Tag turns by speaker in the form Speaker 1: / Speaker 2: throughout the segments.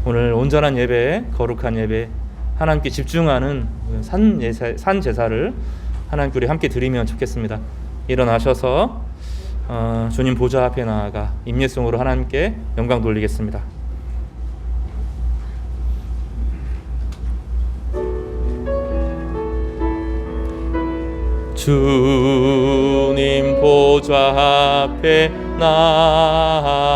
Speaker 1: 오늘 온전한 예배, 거룩한 예배, 하나님께 집중하는 산 제사를 하나님께 우리 함께 드리면 좋겠습니다. 일어나셔서 주님 보좌 앞에 나아가 임예송으로 하나님께 영광 돌리겠습니다. 주님 보좌 앞에 나아가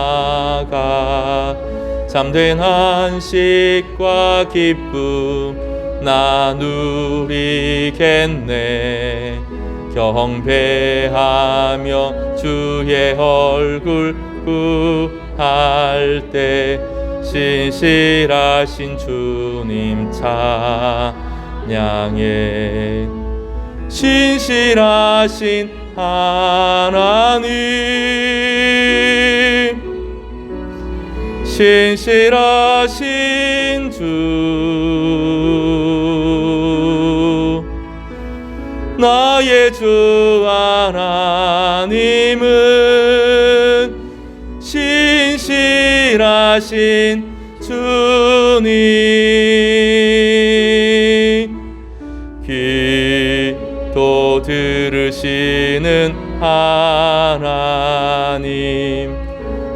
Speaker 1: 참된 안식과 기쁨 나누리겠네. 경배하며 주의 얼굴 구할 때 신실하신 주님 찬양해. 신실하신 하나님, 신실하신 주, 나의 주 하나님은 신실하신 주님, 기도 들으시는 하나님,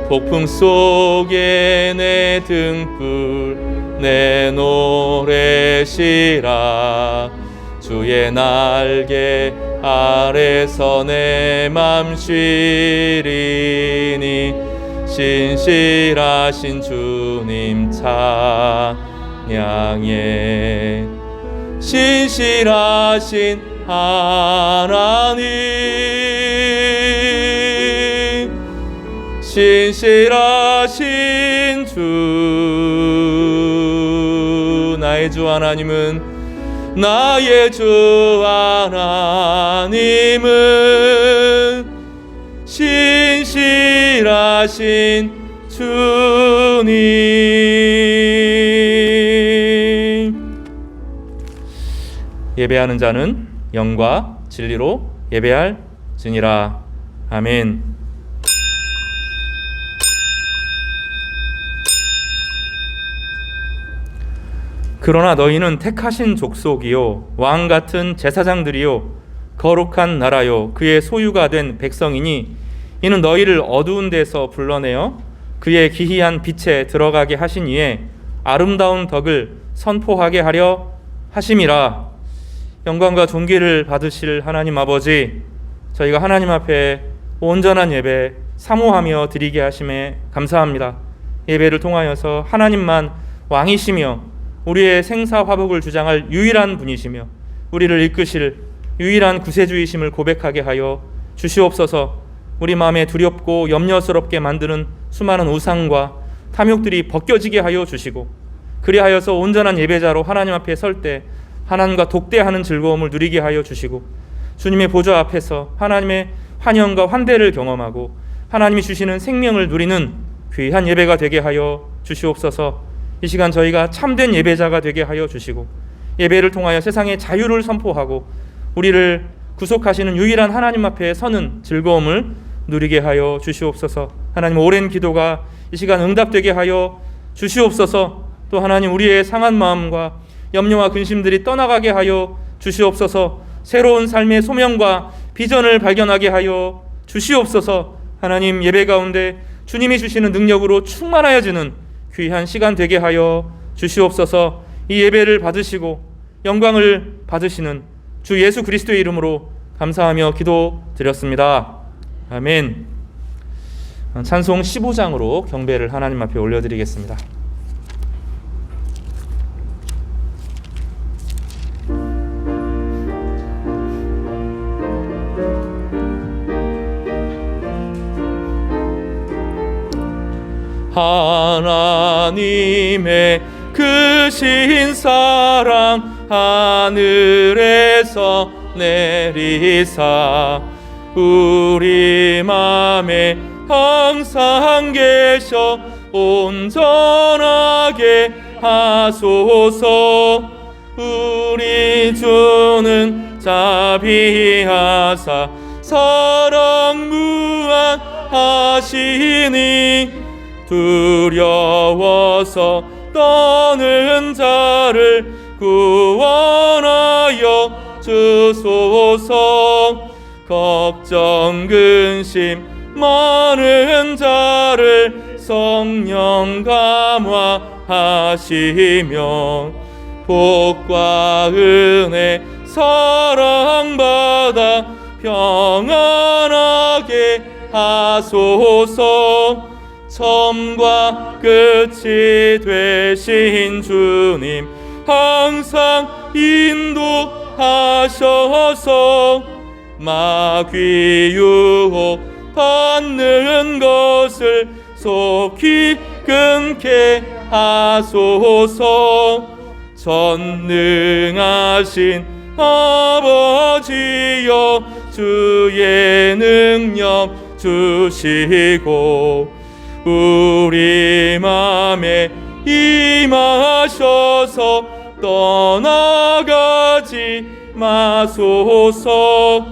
Speaker 1: 폭풍 속에 내 등불 내 노래시라. 주의 날개 아래서 내 맘 쉬리니 신실하신 주님 찬양해. 신실하신 하나님, 신실하신 주, 나의 주 하나님은, 나의 주 하나님은 신실하신 주님. 예배하는 자는 영과 진리로 예배할지니라. 아멘. 그러나 너희는 택하신 족속이요 왕 같은 제사장들이요 거룩한 나라요 그의 소유가 된 백성이니 이는 너희를 어두운 데서 불러내어 그의 기이한 빛에 들어가게 하신 이에 아름다운 덕을 선포하게 하려 하심이라. 영광과 존귀를 받으실 하나님 아버지, 저희가 하나님 앞에 온전한 예배 사모하며 드리게 하심에 감사합니다. 예배를 통하여서 하나님만 왕이시며 우리의 생사화복을 주장할 유일한 분이시며 우리를 이끄실 유일한 구세주이심을 고백하게 하여 주시옵소서. 우리 마음에 두렵고 염려스럽게 만드는 수많은 우상과 탐욕들이 벗겨지게 하여 주시고, 그리하여서 온전한 예배자로 하나님 앞에 설 때 하나님과 독대하는 즐거움을 누리게 하여 주시고, 주님의 보좌 앞에서 하나님의 환영과 환대를 경험하고 하나님이 주시는 생명을 누리는 귀한 예배가 되게 하여 주시옵소서. 이 시간 저희가 참된 예배자가 되게 하여 주시고, 예배를 통하여 세상의 자유를 선포하고 우리를 구속하시는 유일한 하나님 앞에 서는 즐거움을 누리게 하여 주시옵소서. 하나님, 오랜 기도가 이 시간 응답되게 하여 주시옵소서. 또 하나님, 우리의 상한 마음과 염려와 근심들이 떠나가게 하여 주시옵소서. 새로운 삶의 소명과 비전을 발견하게 하여 주시옵소서. 하나님, 예배 가운데 주님이 주시는 능력으로 충만하여지는 귀한 시간 되게 하여 주시옵소서. 이 예배를 받으시고 영광을 받으시는 주 예수 그리스도의 이름으로 감사하며 기도드렸습니다. 아멘. 찬송 15장으로 경배를 하나님 앞에 올려드리겠습니다. 하나님의 크신 사랑 하늘에서 내리사 우리 맘에 항상 계셔 온전하게 하소서. 우리 주는 자비하사 사랑 무한하시니 두려워서 떠는 자를 구원하여 주소서. 걱정 근심 많은 자를 성령 감화하시며 복과 은혜 사랑받아 평안하게 하소서. 처음과 끝이 되신 주님 항상 인도하셔서 마귀 유혹 받는 것을 속히 끊게 하소서. 전능하신 아버지여 주의 능력 주시고 우리 맘에 임하셔서 떠나가지 마소서.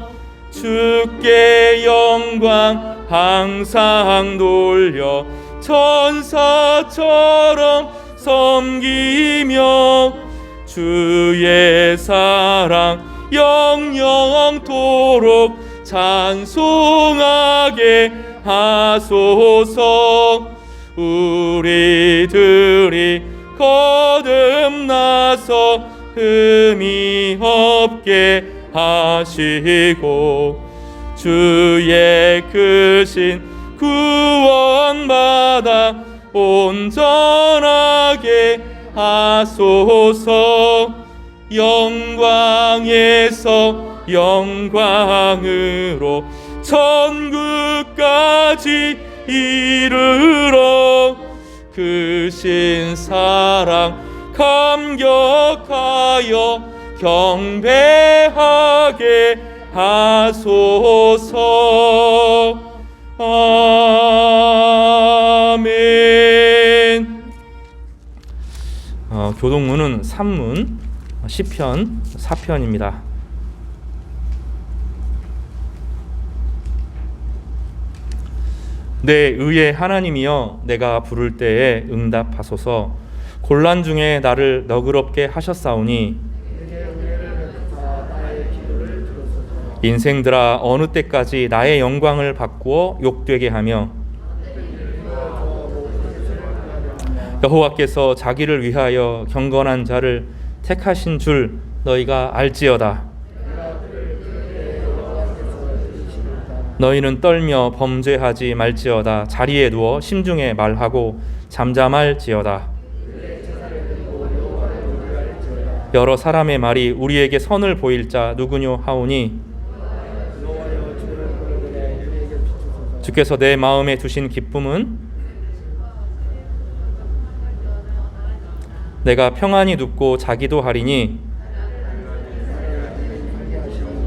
Speaker 1: 주께 영광 항상 돌려 천사처럼 섬기며 주의 사랑 영영토록 찬송하게 하소서. 우리들이 거듭나서 흠이 없게 하시고 주의 크신 구원받아 온전하게 하소서. 영광에서 영광으로 천국까지 이르러 크신 사랑 감격하여 경배하게 하소서. 아멘. 교동문은 산문 시편 4편입니다. 내 의의 하나님이여 내가 부를 때에 응답하소서. 곤란 중에 나를 너그럽게 하셨사오니 인생들아 어느 때까지 나의 영광을 바꾸어 욕되게 하며 여호와께서 자기를 위하여 경건한 자를 택하신 줄 너희가 알지어다. 너희는 떨며 범죄하지 말지어다. 자리에 누워 심중에 말하고 잠잠할지어다. 여러 사람의 말이 우리에게 선을 보일 자 누구뇨 하오니 주께서 내 마음에 두신 기쁨은 내가 평안히 눕고 자기도 하리니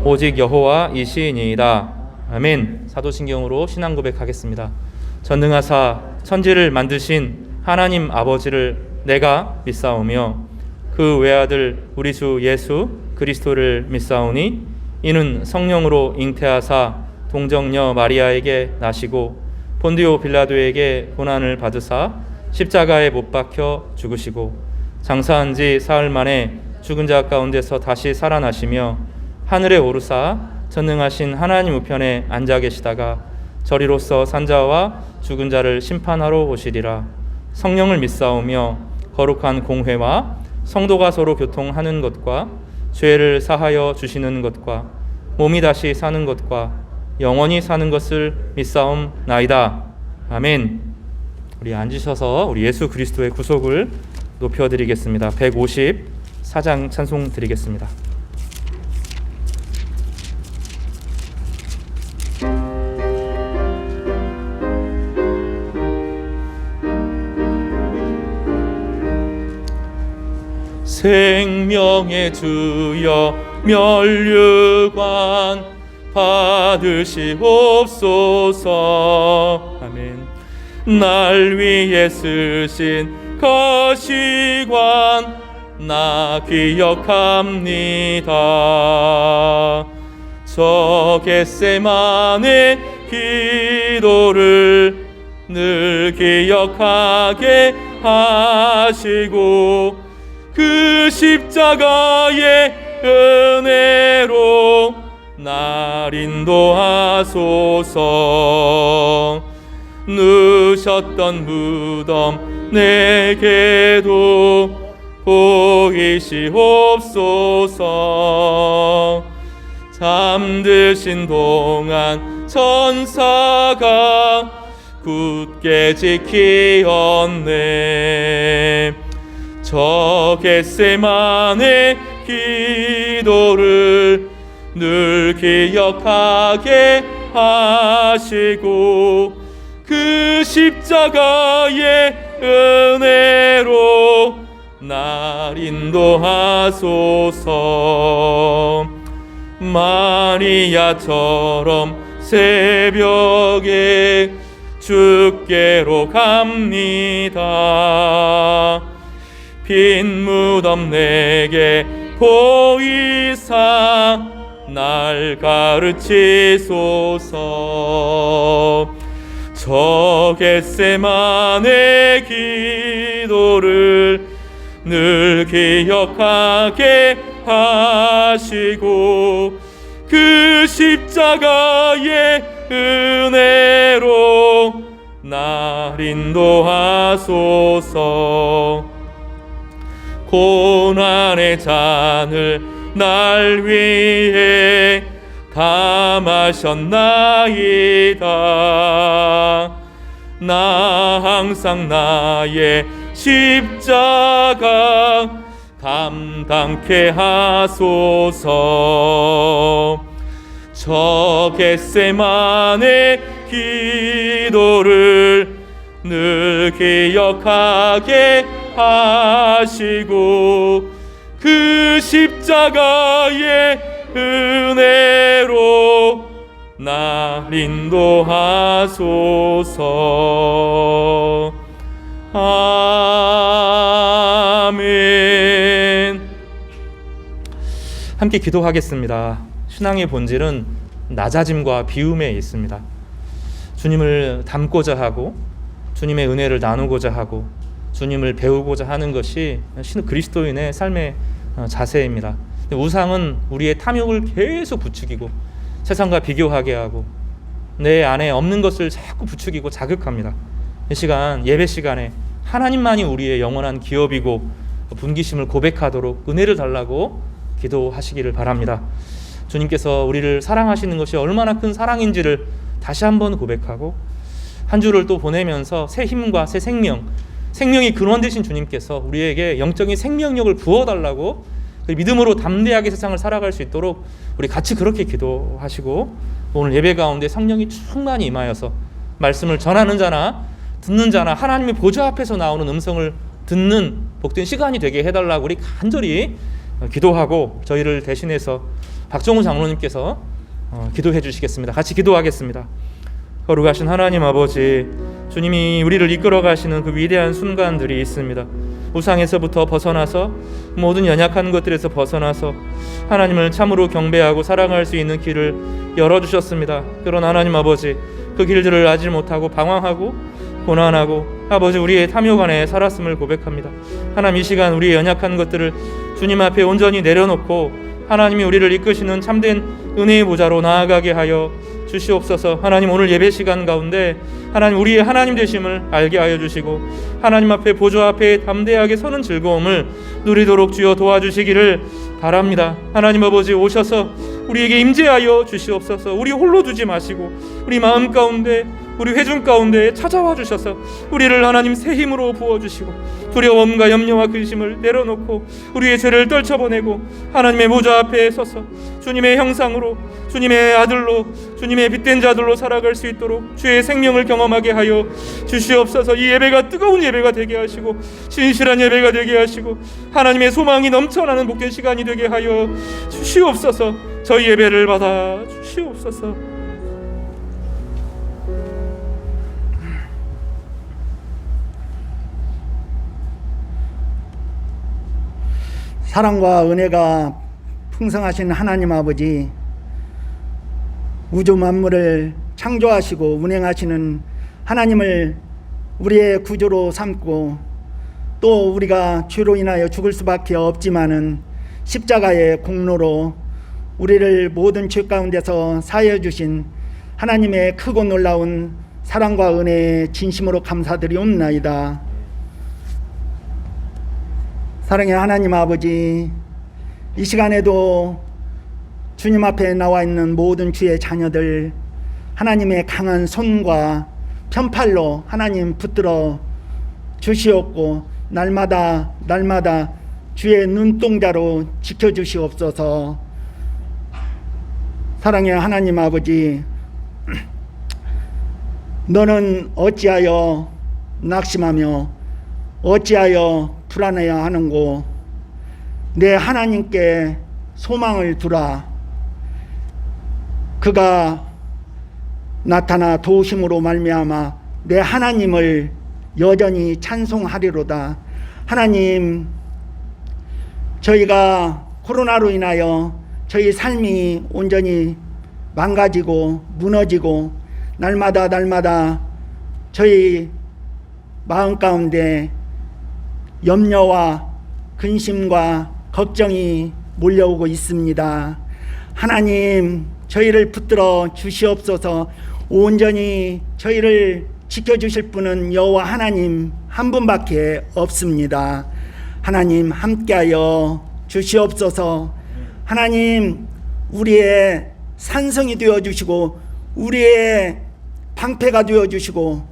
Speaker 1: 오직 여호와이시니이다. 아멘. 사도신경으로 신앙 고백하겠습니다. 전능하사 천지를 만드신 하나님 아버지를 내가 믿사오며 그 외아들 우리 주 예수 그리스도를 믿사오니 이는 성령으로 잉태하사 동정녀 마리아에게 나시고 본디오 빌라도에게 고난을 받으사 십자가에 못 박혀 죽으시고 장사한 지 사흘 만에 죽은 자 가운데서 다시 살아나시며 하늘에 오르사 전능하신 하나님 우편에 앉아 계시다가 저리로서 산자와 죽은 자를 심판하러 오시리라. 성령을 믿사오며 거룩한 공회와 성도가 서로 교통하는 것과 죄를 사하여 주시는 것과 몸이 다시 사는 것과 영원히 사는 것을 믿사옵나이다. 아멘. 우리 앉으셔서 우리 예수 그리스도의 구속을 높여드리겠습니다. 154장 찬송 드리겠습니다. 생명의 주여 면류관 받으시옵소서. 아멘. 날 위해 쓰신 가시관 나 기억합니다. 저 겟세마네 기도를 늘 기억하게 하시고 그 십자가의 은혜로 날 인도하소서. 누셨던 무덤 내게도 보이시옵소서. 잠드신 동안 천사가 굳게 지키었네. 저 겟세마네 기도를 늘 기억하게 하시고 그 십자가의 은혜로 날 인도하소서. 마리아처럼 새벽에 주께로 갑니다. 빈 무덤 내게 보이사 날 가르치소서. 저 겟세마네 기도를 늘 기억하게 하시고 그 십자가의 은혜로 날 인도하소서. 고난의 잔을 날 위해 다 마셨나이다. 나 항상 나의 십자가 감당케 하소서. 저 겟세마네 기도를 늘 기억하게 하시고 그 십자가의 은혜로 날 인도하소서. 아멘. 함께 기도하겠습니다. 신앙의 본질은 낮아짐과 비움에 있습니다. 주님을 닮고자 하고 주님의 은혜를 나누고자 하고 주님을 배우고자 하는 것이 그리스도인의 삶의 자세입니다. 우상은 우리의 탐욕을 계속 부추기고 세상과 비교하게 하고 내 안에 없는 것을 자꾸 부추기고 자극합니다. 이 시간, 예배 시간에 하나님만이 우리의 영원한 기업이고 분기심을 고백하도록 은혜를 달라고 기도하시기를 바랍니다. 주님께서 우리를 사랑하시는 것이 얼마나 큰 사랑인지를 다시 한번 고백하고 한 주를 또 보내면서 새 힘과 새 생명이 근원 되신 주님께서 우리에게 영적인 생명력을 부어달라고 믿음으로 담대하게 세상을 살아갈 수 있도록 우리 같이 그렇게 기도하시고 오늘 예배 가운데 성령이 충만히 임하여서 말씀을 전하는 자나 듣는 자나 하나님의 보좌 앞에서 나오는 음성을 듣는 복된 시간이 되게 해달라고 우리 간절히 기도하고 저희를 대신해서 박정우 장로님께서 기도해 주시겠습니다. 같이 기도하겠습니다. 거룩하신 하나님 아버지, 주님이 우리를 이끌어 가시는 그 위대한 순간들이 있습니다. 우상에서부터 벗어나서 모든 연약한 것들에서 벗어나서 하나님을 참으로 경배하고 사랑할 수 있는 길을 열어주셨습니다. 그러나 하나님 아버지, 그 길들을 알지 못하고 방황하고 고난하고 아버지 우리의 탐욕 안에 살았음을 고백합니다. 하나님, 이 시간 우리의 연약한 것들을 주님 앞에 온전히 내려놓고 하나님이 우리를 이끄시는 참된 은혜의 보좌로 나아가게 하여 주시옵소서. 하나님, 오늘 예배 시간 가운데 하나님 우리의 하나님 되심을 알게 하여 주시고 하나님 앞에 보좌 앞에 담대하게 서는 즐거움을 누리도록 주여 도와주시기를 바랍니다. 하나님 아버지, 오셔서 우리에게 임재하여 주시옵소서. 우리 홀로 두지 마시고 우리 마음 가운데 우리 회중 가운데 찾아와 주셔서 우리를 하나님 새 힘으로 부어주시고 두려움과 염려와 근심을 내려놓고 우리의 죄를 떨쳐보내고 하나님의 보좌 앞에 서서 주님의 형상으로 주님의 아들로 주님의 빛된 자들로 살아갈 수 있도록 주의 생명을 경험하게 하여 주시옵소서. 이 예배가 뜨거운 예배가 되게 하시고 신실한 예배가 되게 하시고 하나님의 소망이 넘쳐나는 복된 시간이 되게 하여 주시옵소서. 저희 예배를 받아 주시옵소서.
Speaker 2: 사랑과 은혜가 풍성하신 하나님 아버지, 우주 만물을 창조하시고 운행하시는 하나님을 우리의 구주로 삼고 또 우리가 죄로 인하여 죽을 수밖에 없지만은 십자가의 공로로 우리를 모든 죄 가운데서 사하여 주신 하나님의 크고 놀라운 사랑과 은혜에 진심으로 감사드리옵나이다. 사랑의 하나님 아버지, 이 시간에도 주님 앞에 나와 있는 모든 주의 자녀들 하나님의 강한 손과 편팔로 하나님 붙들어 주시옵고 날마다 주의 눈동자로 지켜주시옵소서. 사랑의 하나님 아버지, 너는 어찌하여 낙심하며 어찌하여 불안해야 하는고? 내 하나님께 소망을 두라. 그가 나타나 도우심으로 말미암아 내 하나님을 여전히 찬송하리로다. 하나님, 저희가 코로나로 인하여 저희 삶이 온전히 망가지고 무너지고 날마다 저희 마음 가운데 염려와 근심과 걱정이 몰려오고 있습니다. 하나님, 저희를 붙들어 주시옵소서. 온전히 저희를 지켜주실 분은 여호와 하나님 한 분밖에 없습니다. 하나님, 함께하여 주시옵소서. 하나님, 우리의 산성이 되어주시고 우리의 방패가 되어주시고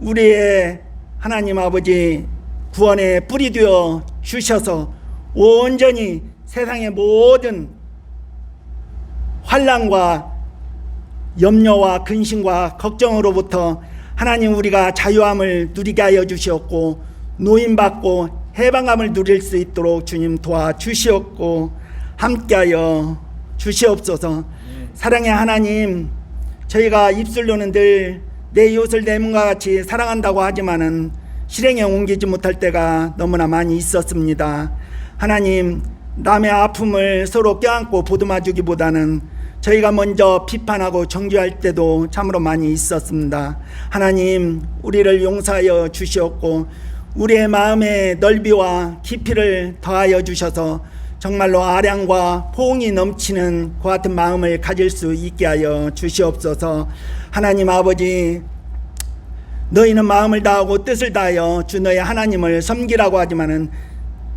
Speaker 2: 우리의 하나님 아버지 구원의 뿌리 되어 주셔서 온전히 세상의 모든 환난과 염려와 근심과 걱정으로부터 하나님 우리가 자유함을 누리게 하여 주시옵고 노임받고 해방감을 누릴 수 있도록 주님 도와주시옵고 함께하여 주시옵소서. 사랑의 하나님, 저희가 입술로는 늘 내 이웃을 내 몸과 같이 사랑한다고 하지만은 실행에 옮기지 못할 때가 너무나 많이 있었습니다. 하나님, 남의 아픔을 서로 껴안고 보듬어주기보다는 저희가 먼저 비판하고 정죄할 때도 참으로 많이 있었습니다. 하나님, 우리를 용서하여 주시옵고 우리의 마음의 넓이와 깊이를 더하여 주셔서 정말로 아량과 포옹이 넘치는 그 같은 마음을 가질 수 있게 하여 주시옵소서. 하나님 아버지, 너희는 마음을 다하고 뜻을 다하여 주 너희 하나님을 섬기라고 하지만은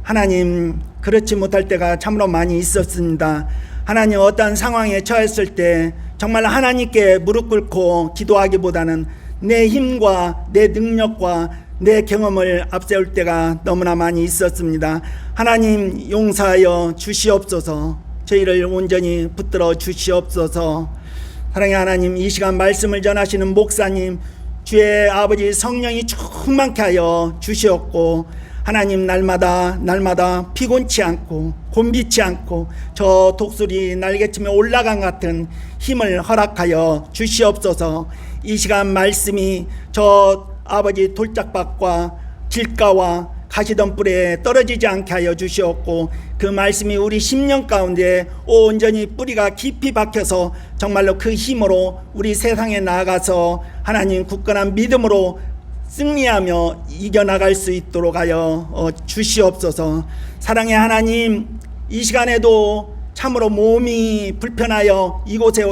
Speaker 2: 하나님, 그렇지 못할 때가 참으로 많이 있었습니다. 하나님, 어떤 상황에 처했을 때 정말 하나님께 무릎 꿇고 기도하기보다는 내 힘과 내 능력과 내 경험을 앞세울 때가 너무나 많이 있었습니다. 하나님, 용서하여 주시옵소서. 저희를 온전히 붙들어 주시옵소서. 사랑의 하나님, 이 시간 말씀을 전하시는 목사님, 주의 아버지 성령이 충만케 하여 주시옵고 하나님, 날마다 피곤치 않고 곤비치 않고 저 독수리 날개치며 올라간 같은 힘을 허락하여 주시옵소서. 이 시간 말씀이 저 아버지 돌짝밭과 길가와 가시덤불에 떨어지지 않게 하여 주시옵고 그 말씀이 우리 심령 가운데 온전히 뿌리가 깊이 박혀서 정말로 그 힘으로 우리 세상에 나아가서 하나님 굳건한 믿음으로 승리하며 이겨나갈 수 있도록 하여 주시옵소서. 사랑의 하나님, 이 시간에도 참으로 몸이 불편하여 이곳에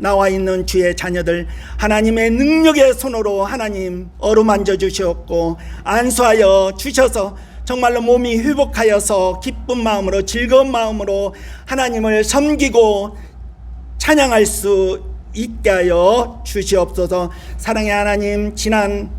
Speaker 2: 나와 있는 주의 자녀들 하나님의 능력의 손으로 하나님 어루만져 주시옵고 안수하여 주셔서 정말로 몸이 회복하여서 기쁜 마음으로 즐거운 마음으로 하나님을 섬기고 찬양할 수 있게 하여 주시옵소서. 사랑의 하나님, 지난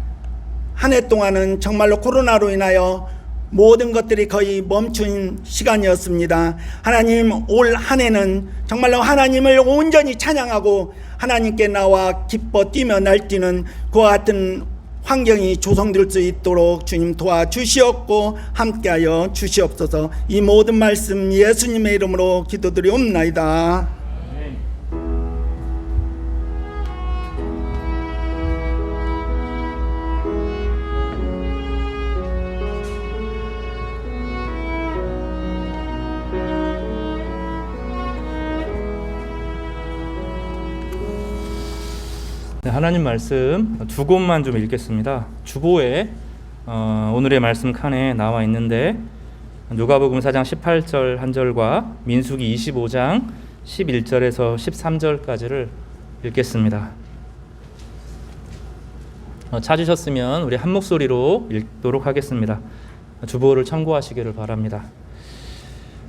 Speaker 2: 한 해 동안은 정말로 코로나로 인하여 모든 것들이 거의 멈춘 시간이었습니다. 하나님, 올 한 해는 정말로 하나님을 온전히 찬양하고 하나님께 나와 기뻐 뛰며 날뛰는 그와 같은 환경이 조성될 수 있도록 주님 도와주시옵고 함께하여 주시옵소서. 이 모든 말씀 예수님의 이름으로 기도드리옵나이다.
Speaker 1: 네, 하나님 말씀 두 곳만 좀 읽겠습니다. 주보에 오늘의 말씀 칸에 나와 있는데 누가복음 4장 18절 한 절과 민수기 25장 11절에서 13절까지를 읽겠습니다. 찾으셨으면 우리 한 목소리로 읽도록 하겠습니다. 주보를 참고하시기를 바랍니다.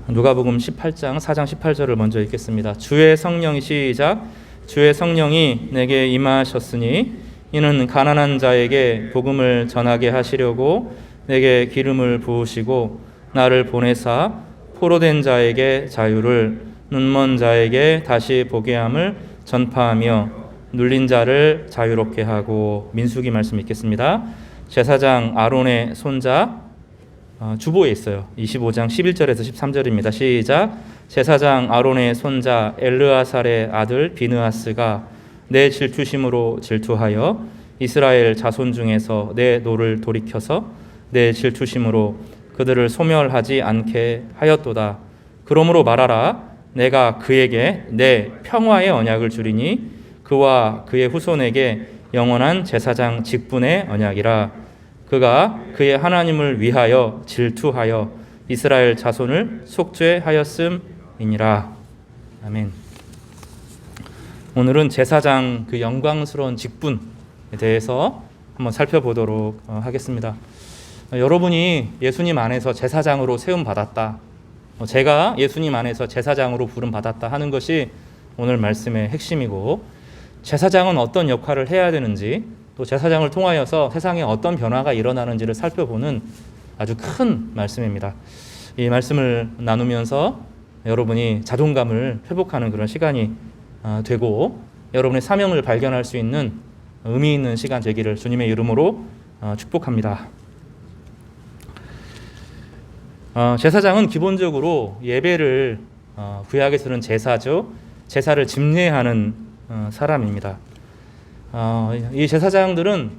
Speaker 1: 누가복음 18장 4장 18절을 먼저 읽겠습니다. 주의 성령이 시작. 주의 성령이 내게 임하셨으니 이는 가난한 자에게 복음을 전하게 하시려고 내게 기름을 부으시고 나를 보내사 포로된 자에게 자유를 눈먼 자에게 다시 보게 함을 전파하며 눌린 자를 자유롭게 하고. 민수기 말씀 읽겠습니다. 제사장 아론의 손자 주보에 있어요. 25장 11절에서 13절입니다. 시작. 제사장 아론의 손자 엘르아살의 아들 비느하스가 내 질투심으로 질투하여 이스라엘 자손 중에서 내 노를 돌이켜서 내 질투심으로 그들을 소멸하지 않게 하였도다. 그러므로 말하라. 내가 그에게 내 평화의 언약을 주리니 그와 그의 후손에게 영원한 제사장 직분의 언약이라. 그가 그의 하나님을 위하여 질투하여 이스라엘 자손을 속죄하였음이니라. 아멘. 오늘은 제사장 그 영광스러운 직분에 대해서 한번 살펴보도록 하겠습니다. 여러분이 예수님 안에서 제사장으로 세움 받았다, 제가 예수님 안에서 제사장으로 부름 받았다 하는 것이 오늘 말씀의 핵심이고, 제사장은 어떤 역할을 해야 되는지, 또 제사장을 통하여서 세상에 어떤 변화가 일어나는지를 살펴보는 아주 큰 말씀입니다. 이 말씀을 나누면서 여러분이 자존감을 회복하는 그런 시간이 되고 여러분의 사명을 발견할 수 있는 의미 있는 시간 되기를 주님의 이름으로 축복합니다. 제사장은 기본적으로 예배를, 구약에서는 제사죠, 제사를 집례하는 사람입니다. 이 제사장들은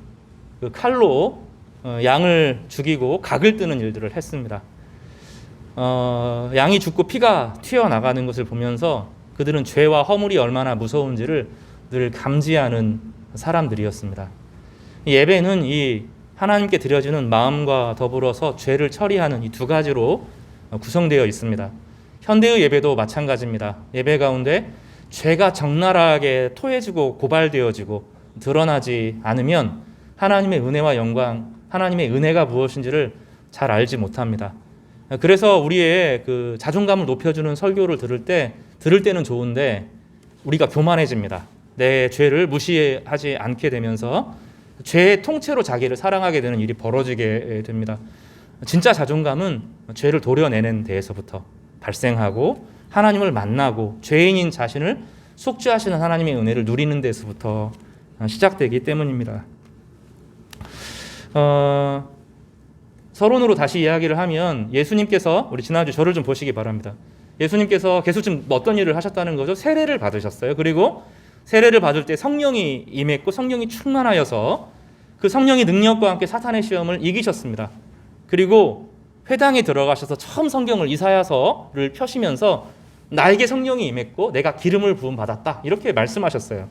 Speaker 1: 그 칼로 양을 죽이고 각을 뜨는 일들을 했습니다. 양이 죽고 피가 튀어나가는 것을 보면서 그들은 죄와 허물이 얼마나 무서운지를 늘 감지하는 사람들이었습니다. 이 예배는 이 하나님께 드려지는 마음과 더불어서 죄를 처리하는 이 두 가지로 구성되어 있습니다. 현대의 예배도 마찬가지입니다. 예배 가운데 죄가 적나라하게 토해지고 고발되어지고 드러나지 않으면 하나님의 은혜와 영광, 하나님의 은혜가 무엇인지를 잘 알지 못합니다. 그래서 우리의 그 자존감을 높여주는 설교를 들을 때는 좋은데 우리가 교만해집니다. 내 죄를 무시하지 않게 되면서 죄의 통째로 자기를 사랑하게 되는 일이 벌어지게 됩니다. 진짜 자존감은 죄를 도려내는 데에서부터 발생하고 하나님을 만나고 죄인인 자신을 속죄하시는 하나님의 은혜를 누리는 데서부터 시작되기 때문입니다. 서론으로 다시 이야기를 하면 예수님께서, 우리 지난주 저를 좀 보시기 바랍니다. 예수님께서 계속 좀 어떤 일을 하셨다는 거죠? 세례를 받으셨어요. 그리고 세례를 받을 때 성령이 임했고 성령이 충만하여서 그 성령의 능력과 함께 사탄의 시험을 이기셨습니다. 그리고 회당에 들어가셔서 처음 성경을 이사야서를 펴시면서 나에게 성령이 임했고 내가 기름을 부음 받았다, 이렇게 말씀하셨어요.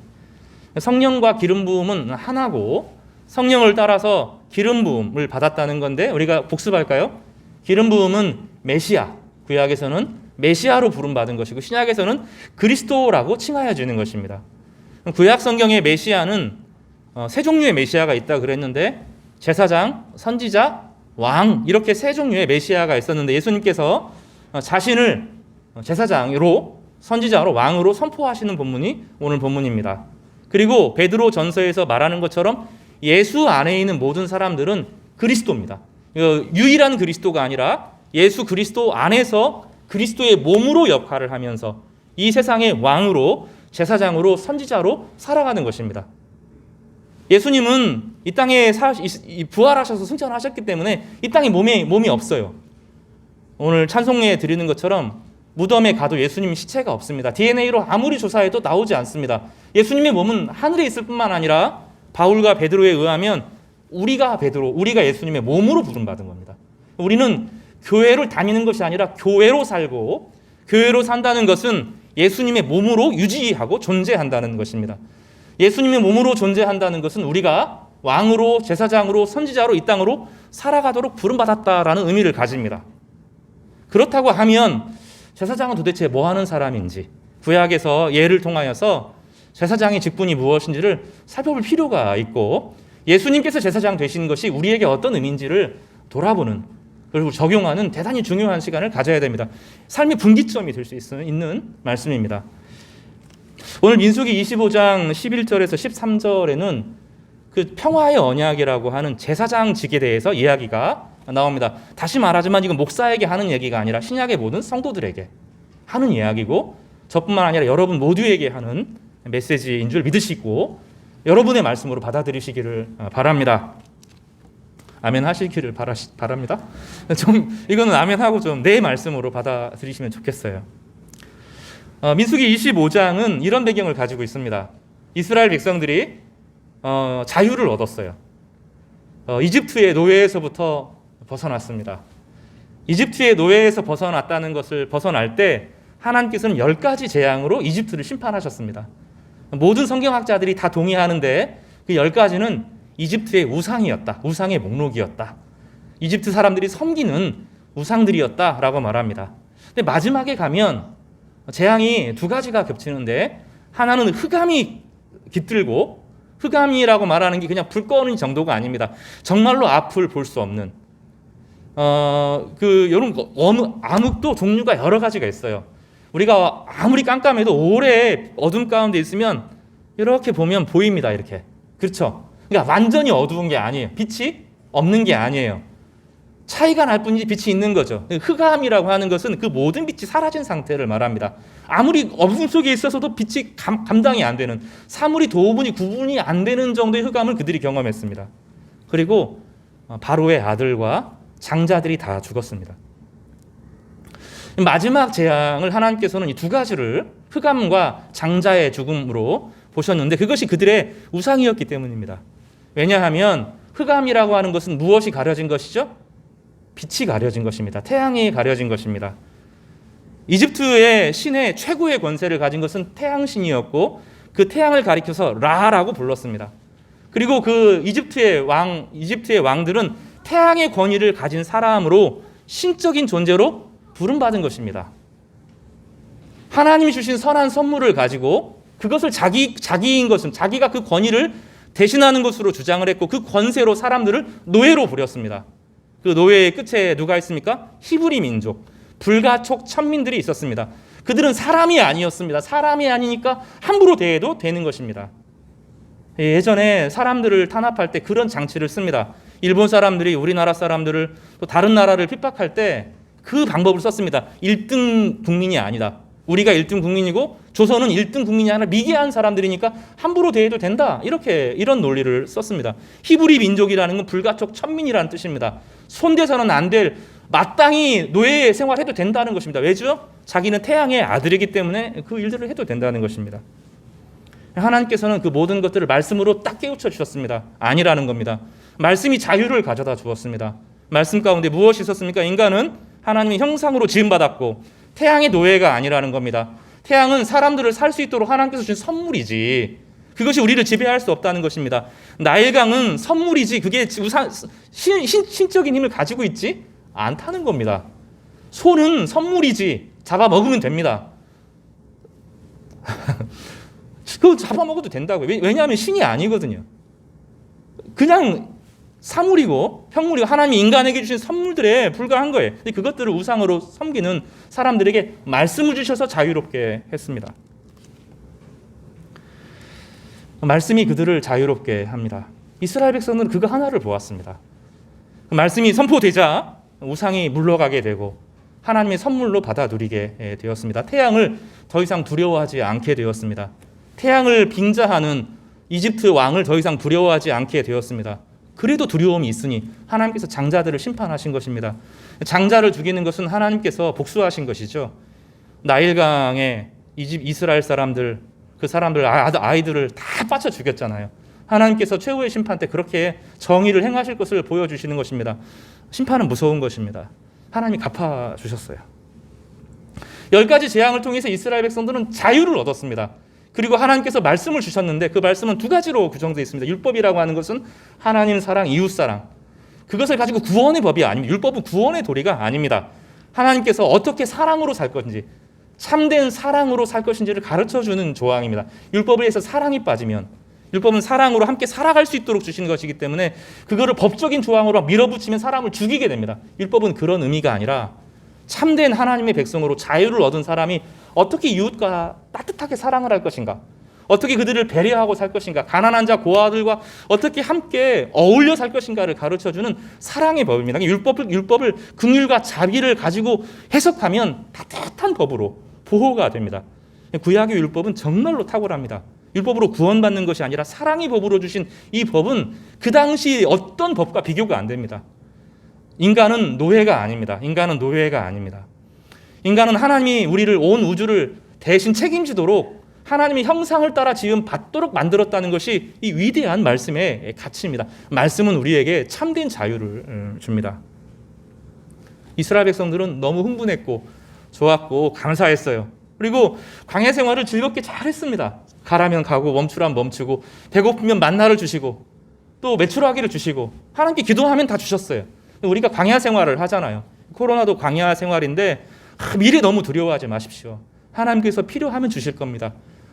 Speaker 1: 성령과 기름 부음은 하나고 성령을 따라서 기름 부음을 받았다는 건데 우리가 복습할까요? 기름 부음은 메시아, 구약에서는 메시아로 부름 받은 것이고 신약에서는 그리스도라고 칭하여지는 것입니다. 구약 성경의 메시아는 세 종류의 메시아가 있다 그랬는데 제사장, 선지자, 왕, 이렇게 세 종류의 메시아가 있었는데 예수님께서 자신을 제사장으로, 선지자로, 왕으로 선포하시는 본문이 오늘 본문입니다. 그리고 베드로 전서에서 말하는 것처럼 예수 안에 있는 모든 사람들은 그리스도입니다. 유일한 그리스도가 아니라 예수 그리스도 안에서 그리스도의 몸으로 역할을 하면서 이 세상의 왕으로, 제사장으로, 선지자로 살아가는 것입니다. 예수님은 이 땅에 부활하셔서 승천하셨기 때문에 이 땅에 몸이 없어요. 오늘 찬송에 드리는 것처럼 무덤에 가도 예수님 시체가 없습니다. DNA로 아무리 조사해도 나오지 않습니다. 예수님의 몸은 하늘에 있을 뿐만 아니라 바울과 베드로에 의하면 우리가 예수님의 몸으로 부름받은 겁니다. 우리는 교회를 다니는 것이 아니라 교회로 살고, 교회로 산다는 것은 예수님의 몸으로 유지하고 존재한다는 것입니다. 예수님의 몸으로 존재한다는 것은 우리가 왕으로, 제사장으로, 선지자로 이 땅으로 살아가도록 부름받았다라는 의미를 가집니다. 그렇다고 하면 제사장은 도대체 뭐 하는 사람인지, 구약에서 예를 통하여서 제사장의 직분이 무엇인지를 살펴볼 필요가 있고, 예수님께서 제사장 되신 것이 우리에게 어떤 의미인지를 돌아보는, 그리고 적용하는 대단히 중요한 시간을 가져야 됩니다. 삶의 분기점이 될 수 있는 말씀입니다. 오늘 민수기 25장 11절에서 13절에는 그 평화의 언약이라고 하는 제사장직에 대해서 이야기가 나옵니다. 다시 말하지만 이건 목사에게 하는 얘기가 아니라 신약의 모든 성도들에게 하는 이야기고, 저뿐만 아니라 여러분 모두에게 하는 메시지인 줄 믿으시고 여러분의 말씀으로 받아들이시기를 바랍니다. 아멘 하시기를 바랍니다. 이거는 아멘하고 좀 내 말씀으로 받아들이시면 좋겠어요. 민수기 25장은 이런 배경을 가지고 있습니다. 이스라엘 백성들이 자유를 얻었어요. 이집트의 노예에서부터 벗어났습니다. 이집트의 노예에서 벗어났다는 것을 벗어날 때 하나님께서는 10가지 재앙으로 이집트를 심판하셨습니다. 모든 성경학자들이 다 동의하는데 그 10가지는 이집트의 우상이었다. 우상의 목록이었다. 이집트 사람들이 섬기는 우상들이었다라고 말합니다. 근데 마지막에 가면 재앙이 2가지가 겹치는데, 하나는 흑암이 깃들고, 흑암이라고 말하는 게 그냥 불 꺼는 정도가 아닙니다. 정말로 앞을 볼 수 없는 이런 암흑도 종류가 여러 가지가 있어요. 우리가 아무리 깜깜해도 오래 어둠 가운데 있으면 이렇게 보면 보입니다. 이렇게. 그렇죠? 그러니까 완전히 어두운 게 아니에요. 빛이 없는 게 아니에요. 차이가 날 뿐이지 빛이 있는 거죠. 흑암이라고 하는 것은 그 모든 빛이 사라진 상태를 말합니다. 아무리 어둠 속에 있어서도 빛이 감당이 안 되는, 사물이 도분이 구분이 안 되는 정도의 흑암을 그들이 경험했습니다. 그리고 바로의 아들과 장자들이 다 죽었습니다. 마지막 재앙을 하나님께서는 이 2가지를 흑암과 장자의 죽음으로 보셨는데, 그것이 그들의 우상이었기 때문입니다. 왜냐하면 흑암이라고 하는 것은 무엇이 가려진 것이죠? 빛이 가려진 것입니다. 태양이 가려진 것입니다. 이집트의 신의 최고의 권세를 가진 것은 태양신이었고, 그 태양을 가리켜서 라라고 불렀습니다. 그리고 그 이집트의 왕들은 태양의 권위를 가진 사람으로 신적인 존재로 부름받은 것입니다. 하나님이 주신 선한 선물을 가지고 그것을 자기인 것은, 자기가 그 권위를 대신하는 것으로 주장을 했고, 그 권세로 사람들을 노예로 부렸습니다. 그 노예의 끝에 누가 있습니까? 히브리 민족, 불가촉 천민들이 있었습니다. 그들은 사람이 아니었습니다. 사람이 아니니까 함부로 대해도 되는 것입니다. 예전에 사람들을 탄압할 때 그런 장치를 씁니다. 일본 사람들이 우리나라 사람들을, 또 다른 나라를 핍박할 때 그 방법을 썼습니다. 1등 국민이 아니다. 우리가 1등 국민이고 조선은 1등 국민이 아니라 미개한 사람들이니까 함부로 대해도 된다. 이런 논리를 썼습니다. 히브리 민족이라는 건 불가촉 천민이라는 뜻입니다. 손대서는 안 될, 마땅히 노예 생활해도 된다는 것입니다. 왜죠? 자기는 태양의 아들이기 때문에 그 일들을 해도 된다는 것입니다. 하나님께서는 그 모든 것들을 말씀으로 딱 깨우쳐 주셨습니다. 아니라는 겁니다. 말씀이 자유를 가져다 주었습니다. 말씀 가운데 무엇이 있었습니까? 인간은 하나님의 형상으로 지음받았고 태양의 노예가 아니라는 겁니다. 태양은 사람들을 살 수 있도록 하나님께서 주신 선물이지, 그것이 우리를 지배할 수 없다는 것입니다. 나일강은 선물이지 그게 신적인 힘을 가지고 있지 않다는 겁니다. 소는 선물이지 잡아먹으면 됩니다. 그거 잡아먹어도 된다고요. 왜냐하면 신이 아니거든요. 그냥 사물이고 형물이고 하나님이 인간에게 주신 선물들에 불과한 거예요. 그것들을 우상으로 섬기는 사람들에게 말씀을 주셔서 자유롭게 했습니다. 말씀이 그들을 자유롭게 합니다. 이스라엘 백성은 그거 하나를 보았습니다. 그 말씀이 선포되자 우상이 물러가게 되고 하나님의 선물로 받아 누리게 되었습니다. 태양을 더 이상 두려워하지 않게 되었습니다. 태양을 빙자하는 이집트 왕을 더 이상 두려워하지 않게 되었습니다. 그래도 두려움이 있으니 하나님께서 장자들을 심판하신 것입니다. 장자를 죽이는 것은 하나님께서 복수하신 것이죠. 나일강에 이스라엘 사람들, 그 사람들 아이들을 다 빠쳐 죽였잖아요. 하나님께서 최후의 심판 때 그렇게 정의를 행하실 것을 보여주시는 것입니다. 심판은 무서운 것입니다. 하나님이 갚아주셨어요. 10가지 재앙을 통해서 이스라엘 백성들은 자유를 얻었습니다. 그리고 하나님께서 말씀을 주셨는데 그 말씀은 두 가지로 구성되어 있습니다. 율법이라고 하는 것은 하나님 사랑, 이웃 사랑. 그것을 가지고 구원의 법이 아닙니다. 율법은 구원의 도리가 아닙니다. 하나님께서 어떻게 사랑으로 살 것인지, 참된 사랑으로 살 것인지를 가르쳐주는 조항입니다. 율법에 의해서 사랑이 빠지면, 율법은 사랑으로 함께 살아갈 수 있도록 주시는 것이기 때문에 그거를 법적인 조항으로 밀어붙이면 사람을 죽이게 됩니다. 율법은 그런 의미가 아니라 참된 하나님의 백성으로 자유를 얻은 사람이 어떻게 이웃과 따뜻하게 사랑을 할 것인가, 어떻게 그들을 배려하고 살 것인가, 가난한 자 고아들과 어떻게 함께 어울려 살 것인가를 가르쳐주는 사랑의 법입니다. 율법을 긍휼과 자비를 가지고 해석하면 따뜻한 법으로 보호가 됩니다. 구약의 율법은 정말로 탁월합니다. 율법으로 구원받는 것이 아니라 사랑의 법으로 주신 이 법은 그 당시 어떤 법과 비교가 안 됩니다. 인간은 노예가 아닙니다. 인간은 노예가 아닙니다. 인간은 하나님이 우리를 온 우주를 대신 책임지도록 하나님의 형상을 따라 지음 받도록 만들었다는 것이 이 위대한 말씀의 가치입니다. 말씀은 우리에게 참된 자유를 줍니다. 이스라엘 백성들은 너무 흥분했고 좋았고 감사했어요. 그리고 광야 생활을 즐겁게 잘했습니다. 가라면 가고 멈추라면 멈추고 배고프면 만나를 주시고 또 메추라기를 주시고 하나님께 기도하면 다 주셨어요. 우리가 광야 생활을 하잖아요. 코로나도 광야 생활인데 미래 너무 두려워하지 마십시오. 하나님께서 필요하면 주실 겁니다.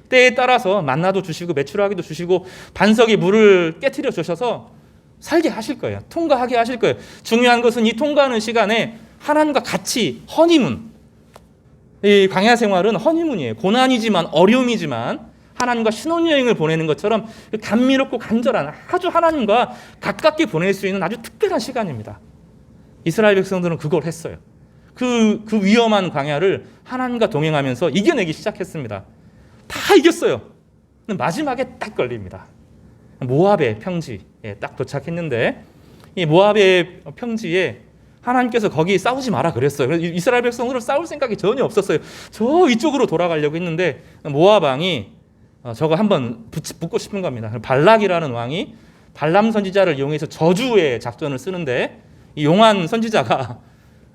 Speaker 1: 때에 따라서 만나도 주시고 메추라기도 주시고 반석에 물을 깨트려 주셔서 살게 하실 거예요. 통과하게 하실 거예요. 중요한 것은 이 통과하는 시간에 하나님과 같이 허니문, 이 광야 생활은 허니문이에요. 고난이지만 어려움이지만 하나님과 신혼여행을 보내는 것처럼 감미롭고 간절한, 아주 하나님과 가깝게 보낼 수 있는 아주 특별한 시간입니다. 이스라엘 백성들은 그걸 했어요. 그 위험한 광야를 하나님과 동행하면서 이겨내기 시작했습니다. 다 이겼어요. 근데 마지막에 딱 걸립니다. 모압의 평지에 딱 도착했는데 이 모압의 평지에 하나님께서 거기 싸우지 마라 그랬어요. 그래서 이스라엘 백성으로 싸울 생각이 전혀 없었어요. 저 이쪽으로 돌아가려고 했는데 모압 왕이 저거 한번 붙고 싶은 겁니다. 발락이라는 왕이 발람 선지자를 이용해서 저주의 작전을 쓰는데 이 용한 선지자가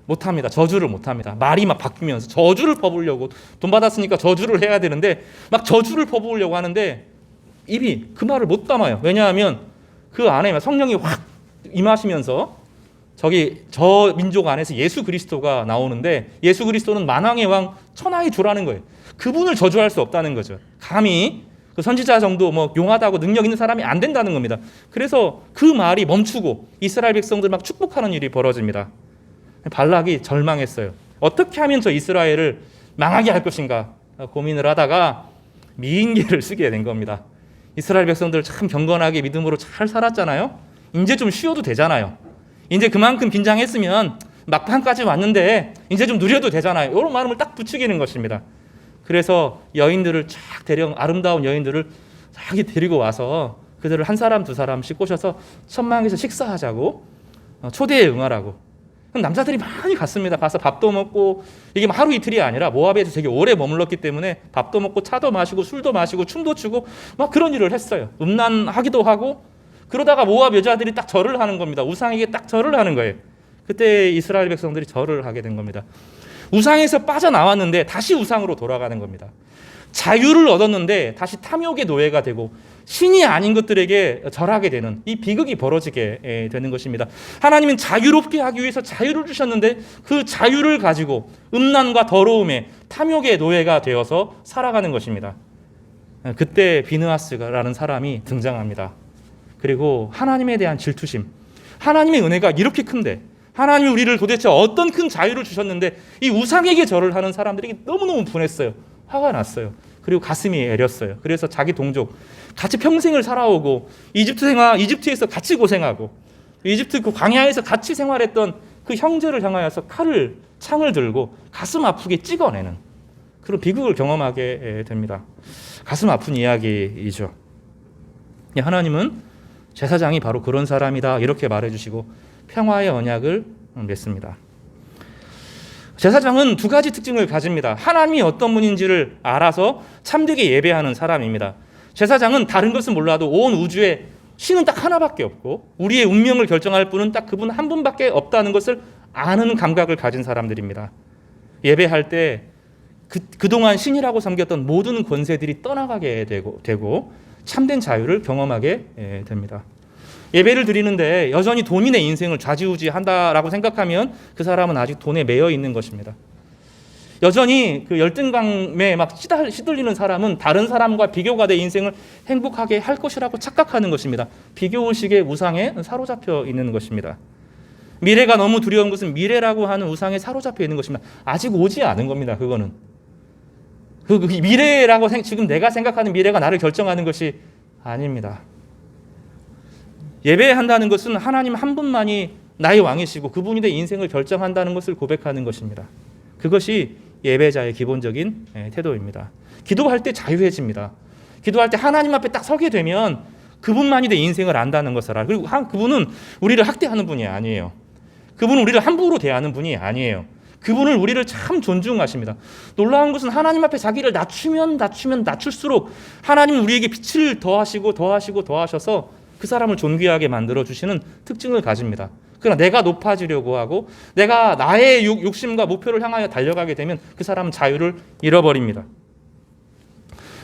Speaker 1: 못합니다. 저주를 못합니다. 말이 막 바뀌면서 저주를 퍼부으려고, 돈 받았으니까 저주를 해야 되는데 막 저주를 퍼부으려고 하는데 입이 그 말을 못 담아요. 왜냐하면 그 안에 성령이 확 임하시면서 저 민족 안에서 예수 그리스도가 나오는데 예수 그리스도는 만왕의 왕 천하의 주라는 거예요. 그분을 저주할 수 없다는 거죠. 감히 그 선지자 정도 용하다고 능력 있는 사람이 안 된다는 겁니다. 그래서 그 말이 멈추고 이스라엘 백성들 막 축복하는 일이 벌어집니다. 발락이 절망했어요. 어떻게 하면 저 이스라엘을 망하게 할 것인가 고민을 하다가 미인계를 쓰게 된 겁니다. 이스라엘 백성들 참 경건하게 믿음으로 잘 살았잖아요. 이제 좀 쉬어도 되잖아요. 이제 그만큼 긴장했으면 막판까지 왔는데 이제 좀 누려도 되잖아요. 이런 마음을 딱 부추기는 것입니다. 그래서 여인들을 쫙 아름다운 여인들을 쫙 데리고 와서 그들을 한 사람 두 사람씩 꼬셔서 천막에서 식사하자고 초대에 응하라고. 남자들이 많이 갔습니다. 가서 밥도 먹고, 이게 하루 이틀이 아니라 모압에서 되게 오래 머물렀기 때문에 밥도 먹고 차도 마시고 술도 마시고 춤도 추고 막 그런 일을 했어요. 음란하기도 하고. 그러다가 모압 여자들이 딱 절을 하는 겁니다. 우상에게 딱 절을 하는 거예요. 그때 이스라엘 백성들이 절을 하게 된 겁니다. 우상에서 빠져나왔는데 다시 우상으로 돌아가는 겁니다. 자유를 얻었는데 다시 탐욕의 노예가 되고 신이 아닌 것들에게 절하게 되는 이 비극이 벌어지게 되는 것입니다. 하나님은 자유롭게 하기 위해서 자유를 주셨는데 그 자유를 가지고 음란과 더러움에 탐욕의 노예가 되어서 살아가는 것입니다. 그때 비느하스라는 사람이 등장합니다. 그리고 하나님에 대한 질투심, 하나님의 은혜가 이렇게 큰데 하나님이 우리를 도대체 어떤 큰 자유를 주셨는데 이 우상에게 절을 하는 사람들에게 너무너무 분했어요. 화가 났어요. 그리고 가슴이 애렸어요. 그래서 자기 동족 같이 평생을 살아오고 이집트에서 같이 고생하고 이집트 그 광야에서 같이 생활했던 그 형제를 향하여서 창을 들고 가슴 아프게 찍어내는 그런 비극을 경험하게 됩니다. 가슴 아픈 이야기이죠. 하나님은 제사장이 바로 그런 사람이다 이렇게 말해주시고 평화의 언약을 맺습니다. 제사장은 두 가지 특징을 가집니다. 하나님이 어떤 분인지를 알아서 참되게 예배하는 사람입니다. 제사장은 다른 것은 몰라도 온 우주에 신은 딱 하나밖에 없고 우리의 운명을 결정할 분은 딱 그분 한 분밖에 없다는 것을 아는 감각을 가진 사람들입니다. 예배할 때 그동안 신이라고 섬겼던 모든 권세들이 떠나가게 되고 참된 자유를 경험하게 됩니다. 예배를 드리는데 여전히 돈이 내 인생을 좌지우지한다라고 생각하면 그 사람은 아직 돈에 매여 있는 것입니다. 여전히 그 열등감에 막 시들리는 사람은 다른 사람과 비교가 돼 인생을 행복하게 할 것이라고 착각하는 것입니다. 비교의식의 우상에 사로잡혀 있는 것입니다. 미래가 너무 두려운 것은 미래라고 하는 우상에 사로잡혀 있는 것입니다. 아직 오지 않은 겁니다. 그거는. 그 미래라고 지금 내가 생각하는 미래가 나를 결정하는 것이 아닙니다. 예배한다는 것은 하나님 한 분만이 나의 왕이시고 그분이 내 인생을 결정한다는 것을 고백하는 것입니다. 그것이 예배자의 기본적인 태도입니다. 기도할 때 자유해집니다. 기도할 때 하나님 앞에 딱 서게 되면 그분만이 내 인생을 안다는 것을 알아. 그리고 그분은 우리를 학대하는 분이 아니에요. 그분은 우리를 함부로 대하는 분이 아니에요. 그분을 우리를 참 존중하십니다. 놀라운 것은 하나님 앞에 자기를 낮출수록 하나님은 우리에게 빛을 더하셔서 그 사람을 존귀하게 만들어주시는 특징을 가집니다. 그러나 내가 높아지려고 하고 내가 나의 욕심과 목표를 향하여 달려가게 되면 그 사람은 자유를 잃어버립니다.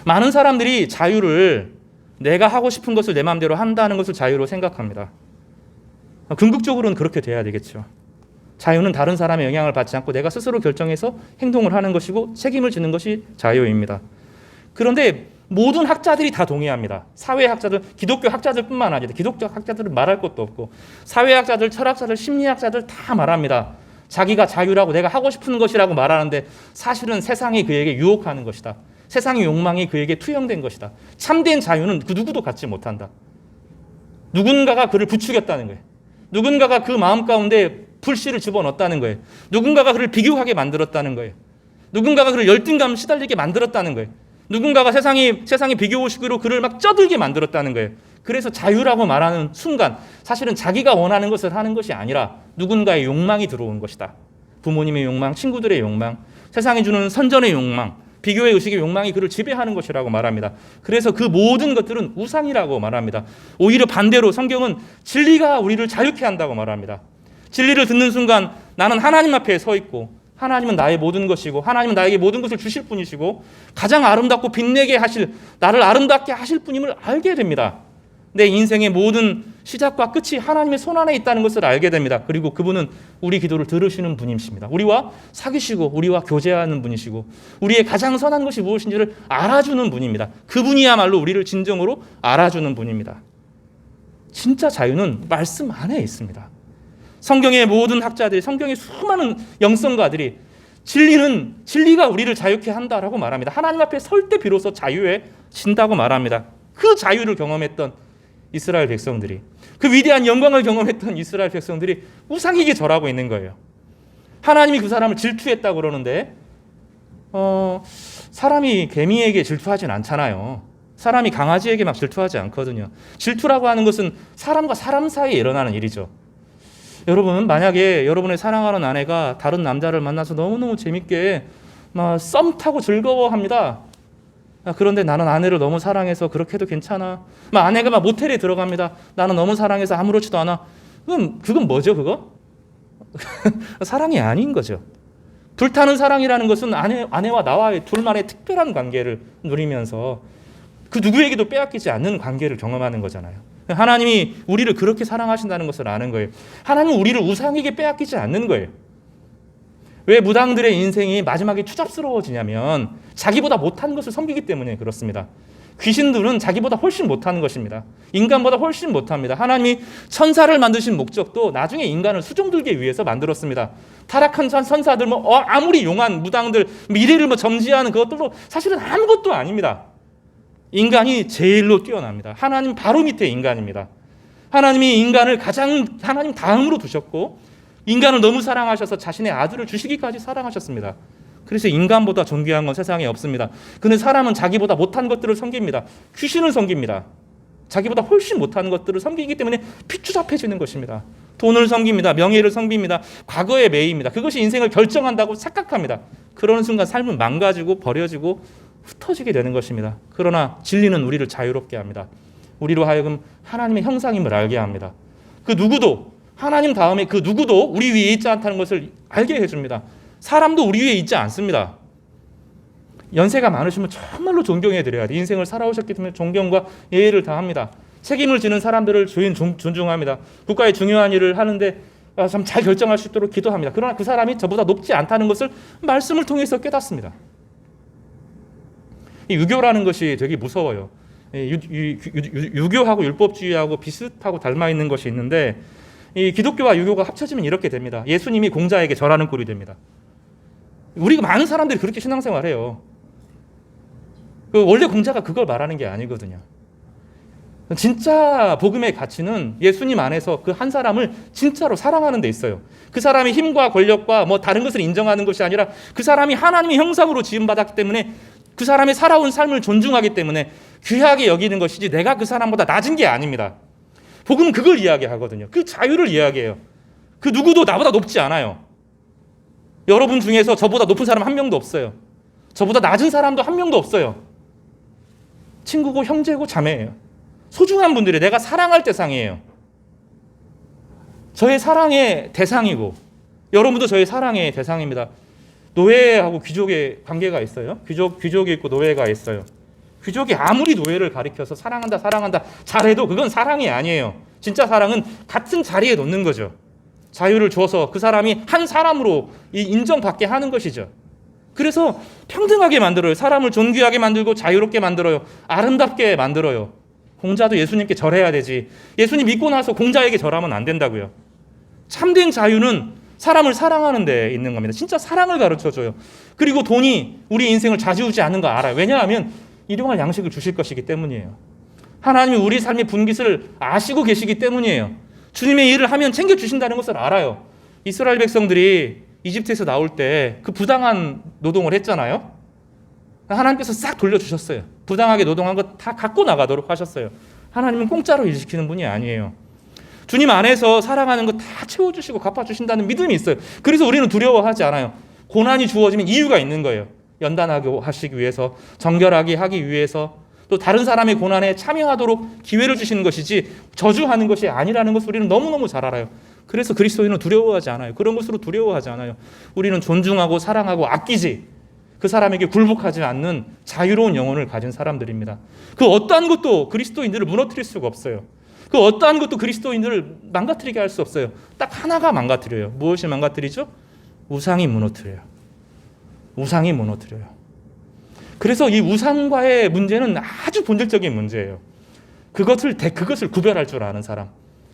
Speaker 1: 많은 사람들이 자유를 내가 하고 싶은 것을 내 마음대로 한다는 것을 자유로 생각합니다. 궁극적으로는 그렇게 돼야 되겠죠. 자유는 다른 사람의 영향을 받지 않고 내가 스스로 결정해서 행동을 하는 것이고 책임을 지는 것이 자유입니다. 그런데 모든 학자들이 다 동의합니다. 사회학자들, 기독교 학자들뿐만 아니라 기독교 학자들은 말할 것도 없고 사회학자들, 철학자들, 심리학자들 다 말합니다. 자기가 자유라고 내가 하고 싶은 것이라고 말하는데 사실은 세상이 그에게 유혹하는 것이다. 세상의 욕망이 그에게 투영된 것이다. 참된 자유는 그 누구도 갖지 못한다. 누군가가 그를 부추겼다는 거예요. 누군가가 그 마음 가운데 불씨를 집어넣었다는 거예요. 누군가가 그를 비교하게 만들었다는 거예요. 누군가가 그를 열등감 시달리게 만들었다는 거예요. 누군가가 세상이 비교의식으로 그를 막 쪄들게 만들었다는 거예요. 그래서 자유라고 말하는 순간 사실은 자기가 원하는 것을 하는 것이 아니라 누군가의 욕망이 들어온 것이다. 부모님의 욕망, 친구들의 욕망, 세상이 주는 선전의 욕망, 비교의 의식의 욕망이 그를 지배하는 것이라고 말합니다. 그래서 그 모든 것들은 우상이라고 말합니다. 오히려 반대로 성경은 진리가 우리를 자유케 한다고 말합니다. 진리를 듣는 순간 나는 하나님 앞에 서 있고 하나님은 나의 모든 것이고 하나님은 나에게 모든 것을 주실 분이시고 가장 아름답고 빛내게 하실, 나를 아름답게 하실 분임을 알게 됩니다. 내 인생의 모든 시작과 끝이 하나님의 손안에 있다는 것을 알게 됩니다. 그리고 그분은 우리 기도를 들으시는 분이십니다. 우리와 사귀시고 우리와 교제하는 분이시고 우리의 가장 선한 것이 무엇인지를 알아주는 분입니다. 그분이야말로 우리를 진정으로 알아주는 분입니다. 진짜 자유는 말씀 안에 있습니다. 성경의 모든 학자들이, 성경의 수많은 영성가들이 진리가 우리를 자유케 한다라고 말합니다. 하나님 앞에 설 때 비로소 자유해진다고 말합니다. 그 자유를 경험했던 이스라엘 백성들이, 그 위대한 영광을 경험했던 이스라엘 백성들이 우상에게 절하고 있는 거예요. 하나님이 그 사람을 질투했다고 그러는데 사람이 개미에게 질투하진 않잖아요. 사람이 강아지에게 막 질투하지 않거든요. 질투라고 하는 것은 사람과 사람 사이에 일어나는 일이죠. 여러분, 만약에 여러분의 사랑하는 아내가 다른 남자를 만나서 너무너무 재밌게 막 썸 타고 즐거워합니다. 그런데 나는 아내를 너무 사랑해서 그렇게 해도 괜찮아. 아내가 막 모텔에 들어갑니다. 나는 너무 사랑해서 아무렇지도 않아. 그건 뭐죠, 그거? 사랑이 아닌 거죠. 불타는 사랑이라는 것은 아내와 나와의 둘만의 특별한 관계를 누리면서 그 누구에게도 빼앗기지 않는 관계를 경험하는 거잖아요. 하나님이 우리를 그렇게 사랑하신다는 것을 아는 거예요. 하나님은 우리를 우상에게 빼앗기지 않는 거예요. 왜 무당들의 인생이 마지막에 추잡스러워지냐면 자기보다 못한 것을 섬기기 때문에 그렇습니다. 귀신들은 자기보다 훨씬 못하는 것입니다. 인간보다 훨씬 못합니다. 하나님이 천사를 만드신 목적도 나중에 인간을 수종들기 위해서 만들었습니다. 타락한 선사들, 아무리 용한 무당들, 미래를 점지하는 그것들도 사실은 아무것도 아닙니다. 인간이 제일로 뛰어납니다. 하나님 바로 밑에 인간입니다. 하나님이 인간을 하나님 다음으로 두셨고 인간을 너무 사랑하셔서 자신의 아들을 주시기까지 사랑하셨습니다. 그래서 인간보다 존귀한 건 세상에 없습니다. 근데 사람은 자기보다 못한 것들을 섬깁니다. 귀신을 섬깁니다. 자기보다 훨씬 못한 것들을 섬기기 때문에 피추잡해지는 것입니다. 돈을 섬깁니다. 명예를 섬깁니다. 과거에 매입니다. 그것이 인생을 결정한다고 착각합니다. 그러는 순간 삶은 망가지고 버려지고 흩어지게 되는 것입니다. 그러나 진리는 우리를 자유롭게 합니다. 우리로 하여금 하나님의 형상임을 알게 합니다. 그 누구도, 하나님 다음에 그 누구도 우리 위에 있지 않다는 것을 알게 해줍니다. 사람도 우리 위에 있지 않습니다. 연세가 많으시면 정말로 존경해 드려야 돼. 인생을 살아오셨기 때문에 존경과 예의를 다합니다. 책임을 지는 사람들을 존중합니다. 국가의 중요한 일을 하는데 참 잘 결정할 수 있도록 기도합니다. 그러나 그 사람이 저보다 높지 않다는 것을 말씀을 통해서 깨닫습니다. 이 유교라는 것이 되게 무서워요. 유교하고 율법주의하고 비슷하고 닮아 있는 것이 있는데, 이 기독교와 유교가 합쳐지면 이렇게 됩니다. 예수님이 공자에게 절하는 꼴이 됩니다. 우리가 많은 사람들이 그렇게 신앙생활해요. 원래 공자가 그걸 말하는 게 아니거든요. 진짜 복음의 가치는 예수님 안에서 그 한 사람을 진짜로 사랑하는 데 있어요. 그 사람이 힘과 권력과 뭐 다른 것을 인정하는 것이 아니라 그 사람이 하나님의 형상으로 지음받았기 때문에 그 사람의 살아온 삶을 존중하기 때문에 귀하게 여기는 것이지 내가 그 사람보다 낮은 게 아닙니다. 복음은 그걸 이야기하거든요. 그 자유를 이야기해요. 그 누구도 나보다 높지 않아요. 여러분 중에서 저보다 높은 사람 한 명도 없어요. 저보다 낮은 사람도 한 명도 없어요. 친구고 형제고 자매예요. 소중한 분들이 내가 사랑할 대상이에요. 저의 사랑의 대상이고 여러분도 저의 사랑의 대상입니다. 노예하고 귀족의 관계가 있어요. 귀족이 있고 노예가 있어요. 귀족이 아무리 노예를 가리켜서 사랑한다 잘해도 그건 사랑이 아니에요. 진짜 사랑은 같은 자리에 놓는 거죠. 자유를 줘서 그 사람이 한 사람으로 인정받게 하는 것이죠. 그래서 평등하게 만들어요. 사람을 존귀하게 만들고 자유롭게 만들어요. 아름답게 만들어요. 공자도 예수님께 절해야 되지. 예수님 믿고 나서 공자에게 절하면 안 된다고요. 참된 자유는 사람을 사랑하는 데 있는 겁니다. 진짜 사랑을 가르쳐줘요. 그리고 돈이 우리 인생을 좌지우지 않는 거 알아요. 왜냐하면 일용할 양식을 주실 것이기 때문이에요. 하나님이 우리 삶의 분깃을 아시고 계시기 때문이에요. 주님의 일을 하면 챙겨주신다는 것을 알아요. 이스라엘 백성들이 이집트에서 나올 때 그 부당한 노동을 했잖아요. 하나님께서 싹 돌려주셨어요. 부당하게 노동한 거 다 갖고 나가도록 하셨어요. 하나님은 공짜로 일 시키는 분이 아니에요. 주님 안에서 사랑하는 거 다 채워주시고 갚아주신다는 믿음이 있어요. 그래서 우리는 두려워하지 않아요. 고난이 주어지면 이유가 있는 거예요. 연단하게 하시기 위해서, 정결하게 하기 위해서, 또 다른 사람의 고난에 참여하도록 기회를 주시는 것이지 저주하는 것이 아니라는 것을 우리는 너무너무 잘 알아요. 그래서 그리스도인은 두려워하지 않아요. 그런 것으로 두려워하지 않아요. 우리는 존중하고 사랑하고 아끼지, 그 사람에게 굴복하지 않는 자유로운 영혼을 가진 사람들입니다. 그 어떠한 것도 그리스도인들을 무너뜨릴 수가 없어요. 그 어떠한 것도 그리스도인들을 망가뜨리게 할 수 없어요. 딱 하나가 망가뜨려요. 무엇이 망가뜨리죠? 우상이 무너뜨려요. 우상이 무너뜨려요. 그래서 이 우상과의 문제는 아주 본질적인 문제예요. 그것을 구별할 줄 아는 사람,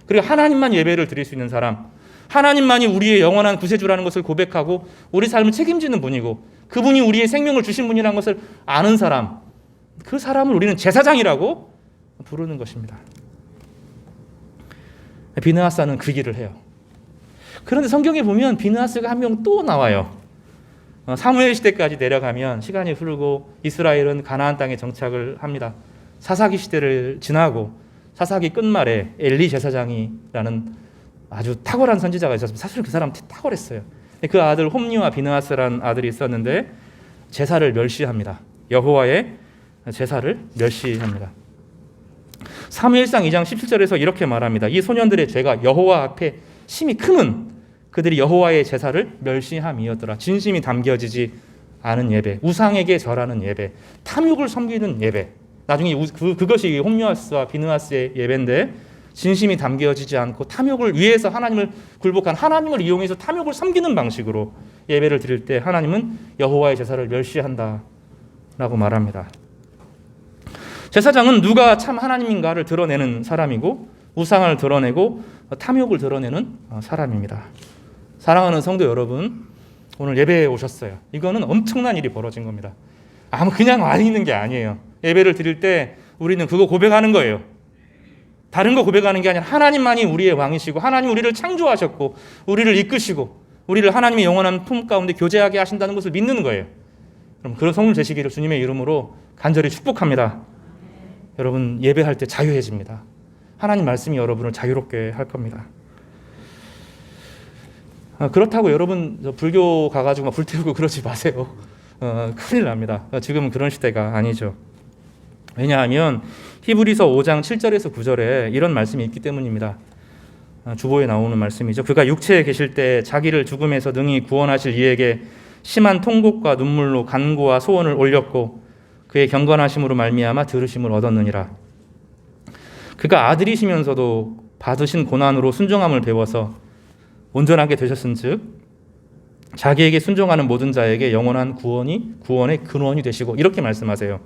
Speaker 1: 그리고 하나님만 예배를 드릴 수 있는 사람, 하나님만이 우리의 영원한 구세주라는 것을 고백하고 우리 삶을 책임지는 분이고 그분이 우리의 생명을 주신 분이라는 것을 아는 사람, 그 사람을 우리는 제사장이라고 부르는 것입니다. 비느하스는 그 길을 해요. 그런데 성경에 보면 비느하스가 한 명 또 나와요. 사무엘 시대까지 내려가면 시간이 흐르고 이스라엘은 가나안 땅에 정착을 합니다. 사사기 시대를 지나고 사사기 끝말에 엘리 제사장이라는 아주 탁월한 선지자가 있었습니다. 사실 그 사람 탁월했어요. 그 아들 홈리와 비느하스라는 아들이 있었는데 제사를 멸시합니다. 여호와의 제사를 멸시합니다. 사무엘상 2장 17절에서 이렇게 말합니다. 이 소년들의 죄가 여호와 앞에 심히 크면 그들이 여호와의 제사를 멸시함이었더라. 진심이 담겨지지 않은 예배, 우상에게 절하는 예배, 탐욕을 섬기는 예배. 나중에 그것이 홈리와 비느하스의 예배인데 진심이 담겨지지 않고 탐욕을 위해서 하나님을 굴복한, 하나님을 이용해서 탐욕을 섬기는 방식으로 예배를 드릴 때 하나님은 여호와의 제사를 멸시한다라고 말합니다. 제사장은 누가 참 하나님인가를 드러내는 사람이고 우상을 드러내고 탐욕을 드러내는 사람입니다. 사랑하는 성도 여러분, 오늘 예배에 오셨어요. 이거는 엄청난 일이 벌어진 겁니다. 그냥 와 있는 게 아니에요. 예배를 드릴 때 우리는 그거 고백하는 거예요. 다른 거 고백하는 게 아니라 하나님만이 우리의 왕이시고 하나님 우리를 창조하셨고 우리를 이끄시고 우리를 하나님의 영원한 품 가운데 교제하게 하신다는 것을 믿는 거예요. 그럼 그런 성을 되시기를 주님의 이름으로 간절히 축복합니다. 여러분 예배할 때 자유해집니다. 하나님 말씀이 여러분을 자유롭게 할 겁니다. 그렇다고 여러분 불교 가가지고 불태우고 그러지 마세요. 큰일 납니다. 지금은 그런 시대가 아니죠. 왜냐하면 히브리서 5장 7절에서 9절에 이런 말씀이 있기 때문입니다. 주보에 나오는 말씀이죠. 그가 육체에 계실 때 자기를 죽음에서 능히 구원하실 이에게 심한 통곡과 눈물로 간구와 소원을 올렸고 그의 경건하심으로 말미암아 들으심을 얻었느니라. 그가 아들이시면서도 받으신 고난으로 순종함을 배워서 온전하게 되셨은즉 자기에게 순종하는 모든 자에게 영원한 구원의 근원이 되시고, 이렇게 말씀하세요.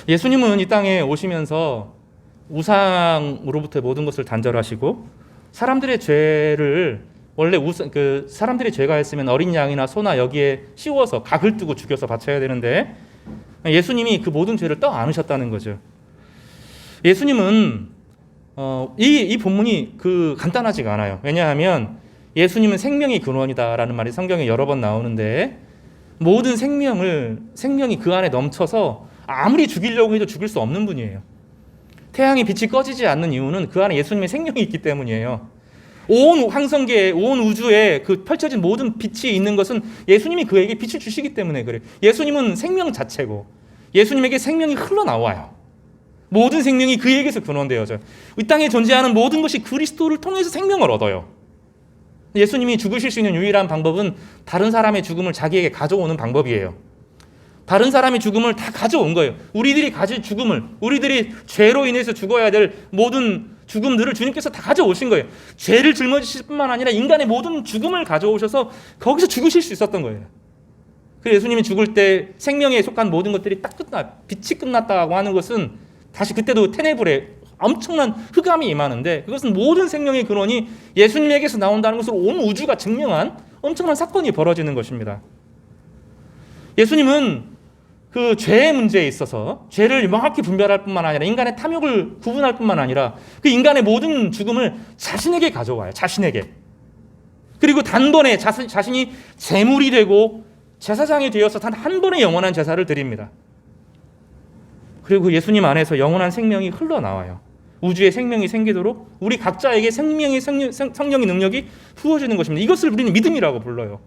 Speaker 1: 예수님은 이 땅에 오시면서 우상으로부터 모든 것을 단절하시고 사람들의 죄를 원래 사람들이 죄가 했으면 어린 양이나 소나 여기에 씌워서 각을 뜨고 죽여서 바쳐야 되는데 예수님이 그 모든 죄를 떠안으셨다는 거죠. 예수님은 이 본문이 간단하지가 않아요. 왜냐하면 예수님은 생명이 근원이다라는 말이 성경에 여러 번 나오는데 모든 생명이 그 안에 넘쳐서 아무리 죽이려고 해도 죽일 수 없는 분이에요. 태양의 빛이 꺼지지 않는 이유는 그 안에 예수님의 생명이 있기 때문이에요. 온 황성계에, 온 우주에 그 펼쳐진 모든 빛이 있는 것은 예수님이 그에게 빛을 주시기 때문에 그래요. 예수님은 생명 자체고 예수님에게 생명이 흘러나와요. 모든 생명이 그에게서 근원되어져요. 이 땅에 존재하는 모든 것이 그리스도를 통해서 생명을 얻어요. 예수님이 죽으실 수 있는 유일한 방법은 다른 사람의 죽음을 자기에게 가져오는 방법이에요. 다른 사람의 죽음을 다 가져온 거예요. 우리들이 가질 죽음을, 우리들이 죄로 인해서 죽어야 될 모든 죽음들을 주님께서 다 가져오신 거예요. 죄를 짊어지실 뿐만 아니라 인간의 모든 죽음을 가져오셔서 거기서 죽으실 수 있었던 거예요. 그래서 예수님이 죽을 때 생명에 속한 모든 것들이 딱 빛이 끝났다고 하는 것은 다시 그때도 테네브레 엄청난 흑암이 임하는데 그것은 모든 생명의 근원이 예수님에게서 나온다는 것을 온 우주가 증명한 엄청난 사건이 벌어지는 것입니다. 예수님은 그 죄의 문제에 있어서 죄를 명확히 분별할 뿐만 아니라 인간의 탐욕을 구분할 뿐만 아니라 그 인간의 모든 죽음을 자신에게 가져와요. 자신에게. 그리고 단번에 자신이 제물이 되고 제사장이 되어서 단 한 번의 영원한 제사를 드립니다. 그리고 예수님 안에서 영원한 생명이 흘러나와요. 우주에 생명이 생기도록 우리 각자에게 성령의 능력이 부어지는 것입니다. 이것을 우리는 믿음이라고 불러요.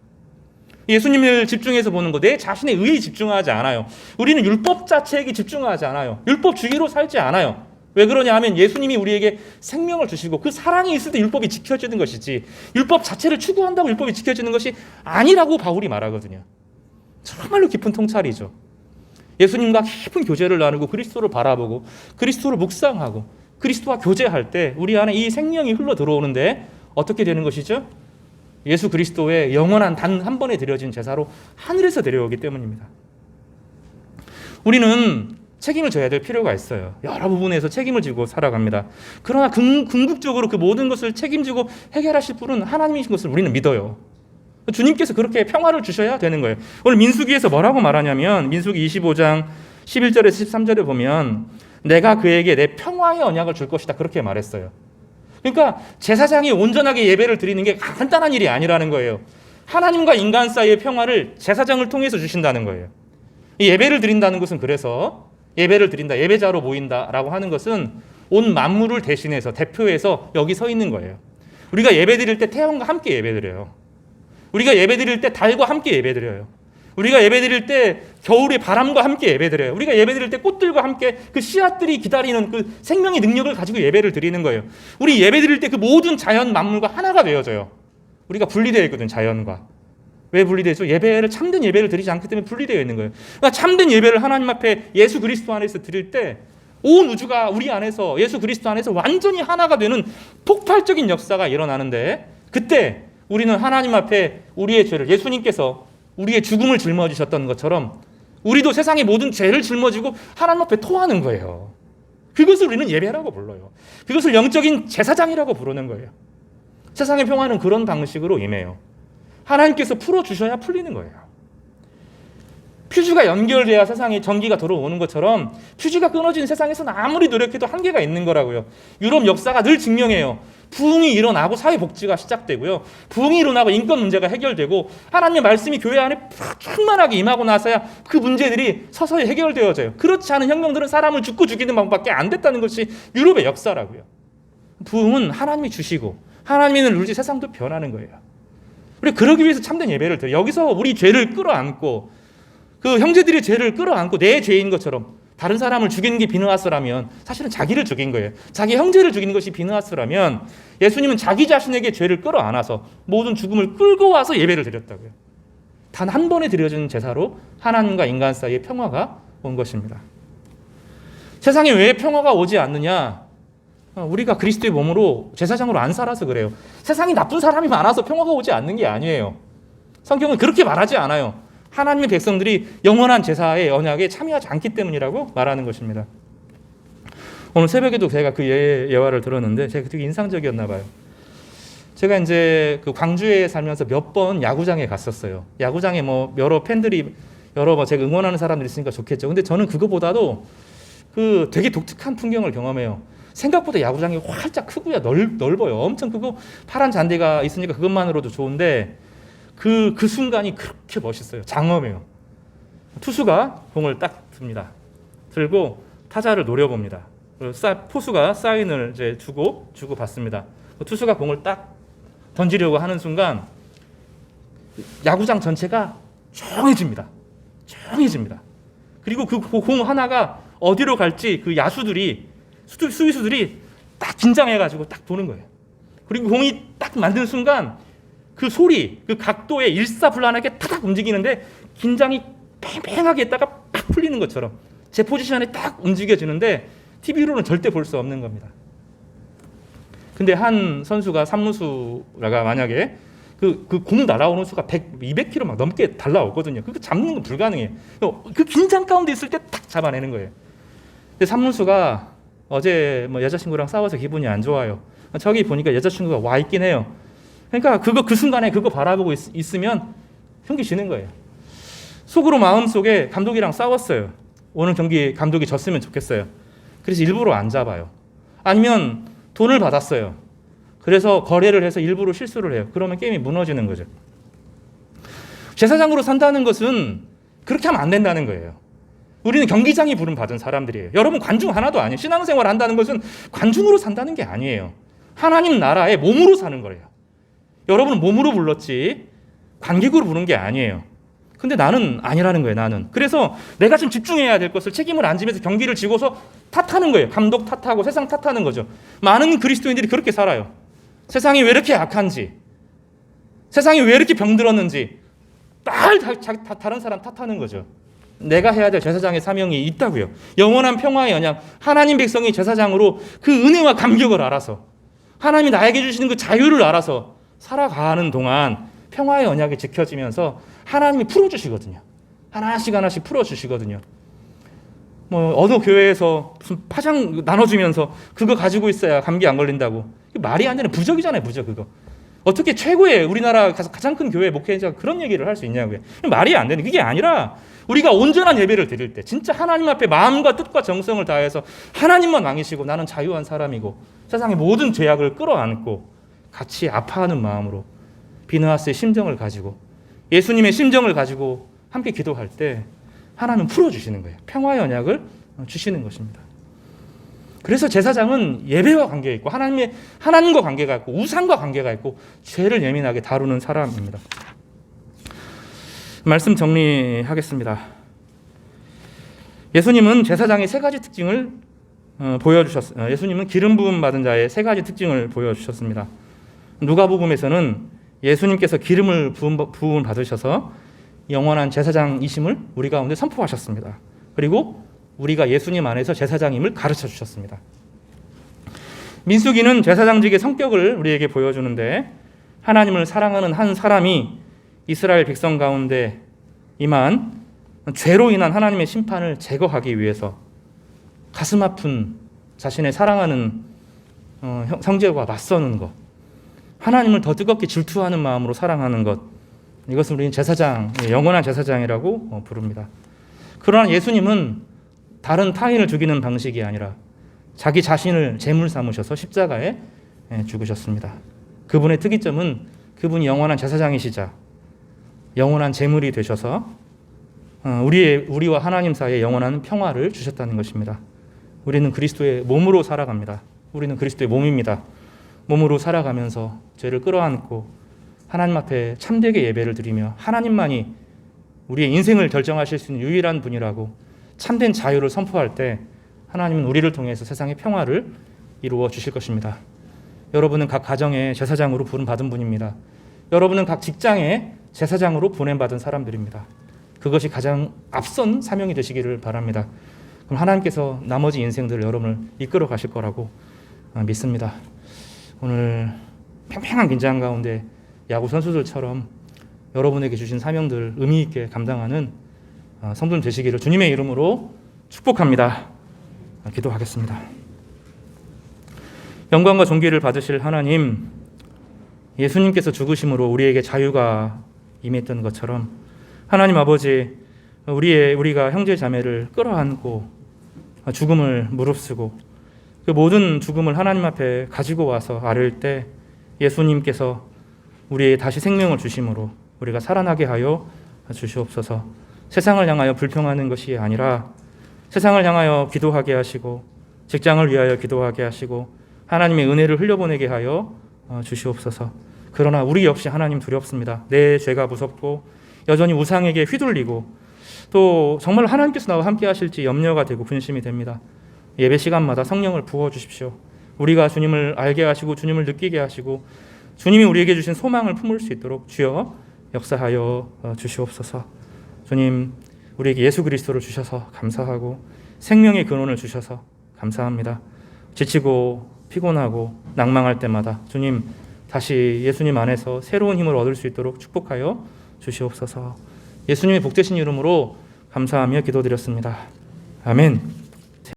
Speaker 1: 예수님을 집중해서 보는 것, 내 자신의 의에 집중하지 않아요. 우리는 율법 자체에게 집중하지 않아요. 율법주의로 살지 않아요. 왜 그러냐 하면 예수님이 우리에게 생명을 주시고 그 사랑이 있을 때 율법이 지켜지는 것이지 율법 자체를 추구한다고 율법이 지켜지는 것이 아니라고 바울이 말하거든요. 정말로 깊은 통찰이죠. 예수님과 깊은 교제를 나누고 그리스도를 바라보고 그리스도를 묵상하고 그리스도와 교제할 때 우리 안에 이 생명이 흘러 들어오는데 어떻게 되는 것이죠? 예수 그리스도의 영원한 단 한 번에 드려진 제사로 하늘에서 데려오기 때문입니다. 우리는 책임을 져야 될 필요가 있어요. 여러 부분에서 책임을 지고 살아갑니다. 그러나 궁극적으로 그 모든 것을 책임지고 해결하실 분은 하나님이신 것을 우리는 믿어요. 주님께서 그렇게 평화를 주셔야 되는 거예요. 오늘 민수기에서 뭐라고 말하냐면 민수기 25장 11절에서 13절에 보면 내가 그에게 내 평화의 언약을 줄 것이다 그렇게 말했어요. 그러니까 제사장이 온전하게 예배를 드리는 게 간단한 일이 아니라는 거예요. 하나님과 인간 사이의 평화를 제사장을 통해서 주신다는 거예요. 이 예배를 드린다는 것은 그래서 예배를 드린다, 예배자로 모인다라고 하는 것은 온 만물을 대신해서 대표해서 여기 서 있는 거예요. 우리가 예배 드릴 때 태양과 함께 예배 드려요. 우리가 예배 드릴 때 달과 함께 예배 드려요. 우리가 예배 드릴 때 겨울의 바람과 함께 예배 드려요. 우리가 예배 드릴 때 꽃들과 함께 그 씨앗들이 기다리는 그 생명의 능력을 가지고 예배를 드리는 거예요. 우리 예배 드릴 때 그 모든 자연 만물과 하나가 되어져요. 우리가 분리되어 있거든, 자연과. 왜 분리되죠? 참된 예배를 드리지 않기 때문에 분리되어 있는 거예요. 그러니까 참된 예배를 하나님 앞에 예수 그리스도 안에서 드릴 때 온 우주가 우리 안에서 예수 그리스도 안에서 완전히 하나가 되는 폭발적인 역사가 일어나는데 그때 우리는 하나님 앞에 우리의 죄를 예수님께서 우리의 죽음을 짊어지셨던 것처럼 우리도 세상의 모든 죄를 짊어지고 하나님 앞에 토하는 거예요. 그것을 우리는 예배라고 불러요. 그것을 영적인 제사장이라고 부르는 거예요. 세상의 평화는 그런 방식으로 임해요. 하나님께서 풀어주셔야 풀리는 거예요. 퓨즈가 연결돼야 세상에 전기가 들어오는 것처럼 퓨즈가 끊어진 세상에서는 아무리 노력해도 한계가 있는 거라고요. 유럽 역사가 늘 증명해요. 부흥이 일어나고 사회복지가 시작되고요. 부흥이 일어나고 인권 문제가 해결되고 하나님의 말씀이 교회 안에 충만하게 임하고 나서야 그 문제들이 서서히 해결되어져요. 그렇지 않은 혁명들은 사람을 죽이는 방법밖에 안 됐다는 것이 유럽의 역사라고요. 부흥은 하나님이 주시고 하나님이 누르지 세상도 변하는 거예요. 우리 그러기 위해서 참된 예배를 드려요. 여기서 우리 죄를 끌어안고 그 형제들의 죄를 끌어안고 내 죄인 것처럼 다른 사람을 죽이는 게 비느하스라면 사실은 자기를 죽인 거예요. 자기 형제를 죽이는 것이 비느하스라면 예수님은 자기 자신에게 죄를 끌어안아서 모든 죽음을 끌고 와서 예배를 드렸다고요. 단 한 번에 드려지는 제사로 하나님과 인간 사이에 평화가 온 것입니다. 세상에 왜 평화가 오지 않느냐? 우리가 그리스도의 몸으로 제사장으로 안 살아서 그래요. 세상에 나쁜 사람이 많아서 평화가 오지 않는 게 아니에요. 성경은 그렇게 말하지 않아요. 하나님의 백성들이 영원한 제사의 언약에 참여하지 않기 때문이라고 말하는 것입니다. 오늘 새벽에도 제가 그 예화를 들었는데 제가 되게 인상적이었나 봐요. 제가 이제 그 광주에 살면서 몇 번 야구장에 갔었어요. 야구장에 뭐 여러 팬들이 제가 응원하는 사람들이 있으니까 좋겠죠. 근데 저는 그거보다도 그 되게 독특한 풍경을 경험해요. 생각보다 야구장이 활짝 크고요. 넓어요. 엄청 크고 파란 잔디가 있으니까 그것만으로도 좋은데 그 순간이 그렇게 멋있어요. 장엄해요. 투수가 공을 딱 듭니다. 들고 타자를 노려봅니다. 포수가 사인을 이제 주고 받습니다. 투수가 공을 딱 던지려고 하는 순간 야구장 전체가 조용해집니다. 그리고 그 공 하나가 어디로 갈지 그 야수들이 수비수들이 딱 긴장해가지고 딱 보는 거예요. 그리고 공이 딱 만든 순간 그 소리, 그 각도에 일사불란하게 타닥 움직이는데 긴장이 팽팽하게 있다가 팍 풀리는 것처럼 제 포지션에 딱 움직여지는데 TV로는 절대 볼 수 없는 겁니다. 근데 한 선수가 삼루수가 만약에 그 공 날아오는 수가 200km 막 넘게 날아오거든요. 그거 잡는 건 불가능해요. 그 긴장 가운데 있을 때 딱 잡아내는 거예요. 근데 삼루수가 어제 뭐 여자친구랑 싸워서 기분이 안 좋아요. 저기 보니까 여자친구가 와 있긴 해요. 그러니까 그 순간에 그거 바라보고 있으면 경기 지는 거예요. 속으로 마음속에 감독이랑 싸웠어요. 오늘 경기 감독이 졌으면 좋겠어요. 그래서 일부러 안 잡아요. 아니면 돈을 받았어요. 그래서 거래를 해서 일부러 실수를 해요. 그러면 게임이 무너지는 거죠. 제사장으로 산다는 것은 그렇게 하면 안 된다는 거예요. 우리는 경기장이 부름받은 사람들이에요. 여러분 관중 하나도 아니에요. 신앙생활 한다는 것은 관중으로 산다는 게 아니에요. 하나님 나라의 몸으로 사는 거예요. 여러분은 몸으로 불렀지 관객으로 부른 게 아니에요. 근데 나는 아니라는 거예요. 나는. 그래서 내가 지금 집중해야 될 것을 책임을 안 지면서 경기를 지고서 탓하는 거예요. 감독 탓하고 세상 탓하는 거죠. 많은 그리스도인들이 그렇게 살아요. 세상이 왜 이렇게 약한지, 세상이 왜 이렇게 병들었는지 다른 사람 탓하는 거죠. 내가 해야 될 제사장의 사명이 있다고요. 영원한 평화의 언약, 하나님 백성이 제사장으로 그 은혜와 감격을 알아서 하나님이 나에게 주시는 그 자유를 알아서 살아가는 동안 평화의 언약이 지켜지면서 하나님이 풀어주시거든요. 하나씩 풀어주시거든요. 뭐 어느 교회에서 무슨 파장 나눠주면서 그거 가지고 있어야 감기 안 걸린다고. 말이 안 되는 부적이잖아요. 부적 그거. 어떻게 최고의 우리나라 가장 큰 교회 목회자가 그런 얘기를 할 수 있냐고요. 말이 안 되는. 그게 아니라 우리가 온전한 예배를 드릴 때 진짜 하나님 앞에 마음과 뜻과 정성을 다해서 하나님만 왕이시고 나는 자유한 사람이고 세상의 모든 죄악을 끌어안고 같이 아파하는 마음으로 비느하스의 심정을 가지고 예수님의 심정을 가지고 함께 기도할 때 하나님은 풀어주시는 거예요. 평화의 언약을 주시는 것입니다. 그래서 제사장은 예배와 관계가 있고 하나님과 관계가 있고 우상과 관계가 있고 죄를 예민하게 다루는 사람입니다. 말씀 정리하겠습니다. 예수님은 제사장의 세 가지 특징을 보여주셨어요. 예수님은 기름 부음 받은 자의 세 가지 특징을 보여주셨습니다. 누가복음에서는 예수님께서 기름을 부음 받으셔서 영원한 제사장이심을 우리 가운데 선포하셨습니다. 그리고 우리가 예수님 안에서 제사장임을 가르쳐 주셨습니다. 민수기는 제사장직의 성격을 우리에게 보여주는데 하나님을 사랑하는 한 사람이 이스라엘 백성 가운데 임한 죄로 인한 하나님의 심판을 제거하기 위해서 가슴 아픈 자신의 사랑하는 형제와 맞서는 것, 하나님을 더 뜨겁게 질투하는 마음으로 사랑하는 것, 이것을 우리는 제사장, 영원한 제사장이라고 부릅니다. 그러나 예수님은 다른 타인을 죽이는 방식이 아니라 자기 자신을 제물 삼으셔서 십자가에 죽으셨습니다. 그분의 특이점은 그분이 영원한 제사장이시자 영원한 제물이 되셔서 우리와 하나님 사이에 영원한 평화를 주셨다는 것입니다. 우리는 그리스도의 몸으로 살아갑니다. 우리는 그리스도의 몸입니다. 몸으로 살아가면서 죄를 끌어안고 하나님 앞에 참되게 예배를 드리며 하나님만이 우리의 인생을 결정하실 수 있는 유일한 분이라고 참된 자유를 선포할 때 하나님은 우리를 통해서 세상의 평화를 이루어 주실 것입니다. 여러분은 각 가정의 제사장으로 부름받은 분입니다. 여러분은 각 직장의 제사장으로 보냄받은 사람들입니다. 그것이 가장 앞선 사명이 되시기를 바랍니다. 그럼 하나님께서 나머지 인생들을 여러분을 이끌어 가실 거라고 믿습니다. 오늘 팽팽한 긴장 가운데 야구 선수들처럼 여러분에게 주신 사명들 의미 있게 감당하는 성도님 되시기를 주님의 이름으로 축복합니다. 기도하겠습니다. 영광과 존귀를 받으실 하나님, 예수님께서 죽으심으로 우리에게 자유가 임했던 것처럼 하나님 아버지, 우리가 형제 자매를 끌어안고 죽음을 무릅쓰고 그 모든 죽음을 하나님 앞에 가지고 와서 아뢰을 때 예수님께서 우리에게 다시 생명을 주심으로 우리가 살아나게 하여 주시옵소서. 세상을 향하여 불평하는 것이 아니라 세상을 향하여 기도하게 하시고 직장을 위하여 기도하게 하시고 하나님의 은혜를 흘려보내게 하여 주시옵소서. 그러나 우리 역시 하나님 두렵습니다. 내 죄가 무섭고 여전히 우상에게 휘둘리고 또 정말 하나님께서 나와 함께 하실지 염려가 되고 근심이 됩니다. 예배 시간마다 성령을 부어주십시오. 우리가 주님을 알게 하시고 주님을 느끼게 하시고 주님이 우리에게 주신 소망을 품을 수 있도록 주여 역사하여 주시옵소서. 주님, 우리에게 예수 그리스도를 주셔서 감사하고 생명의 근원을 주셔서 감사합니다. 지치고 피곤하고 낭망할 때마다 주님 다시 예수님 안에서 새로운 힘을 얻을 수 있도록 축복하여 주시옵소서. 예수님의 복되신 이름으로 감사하며 기도드렸습니다. 아멘.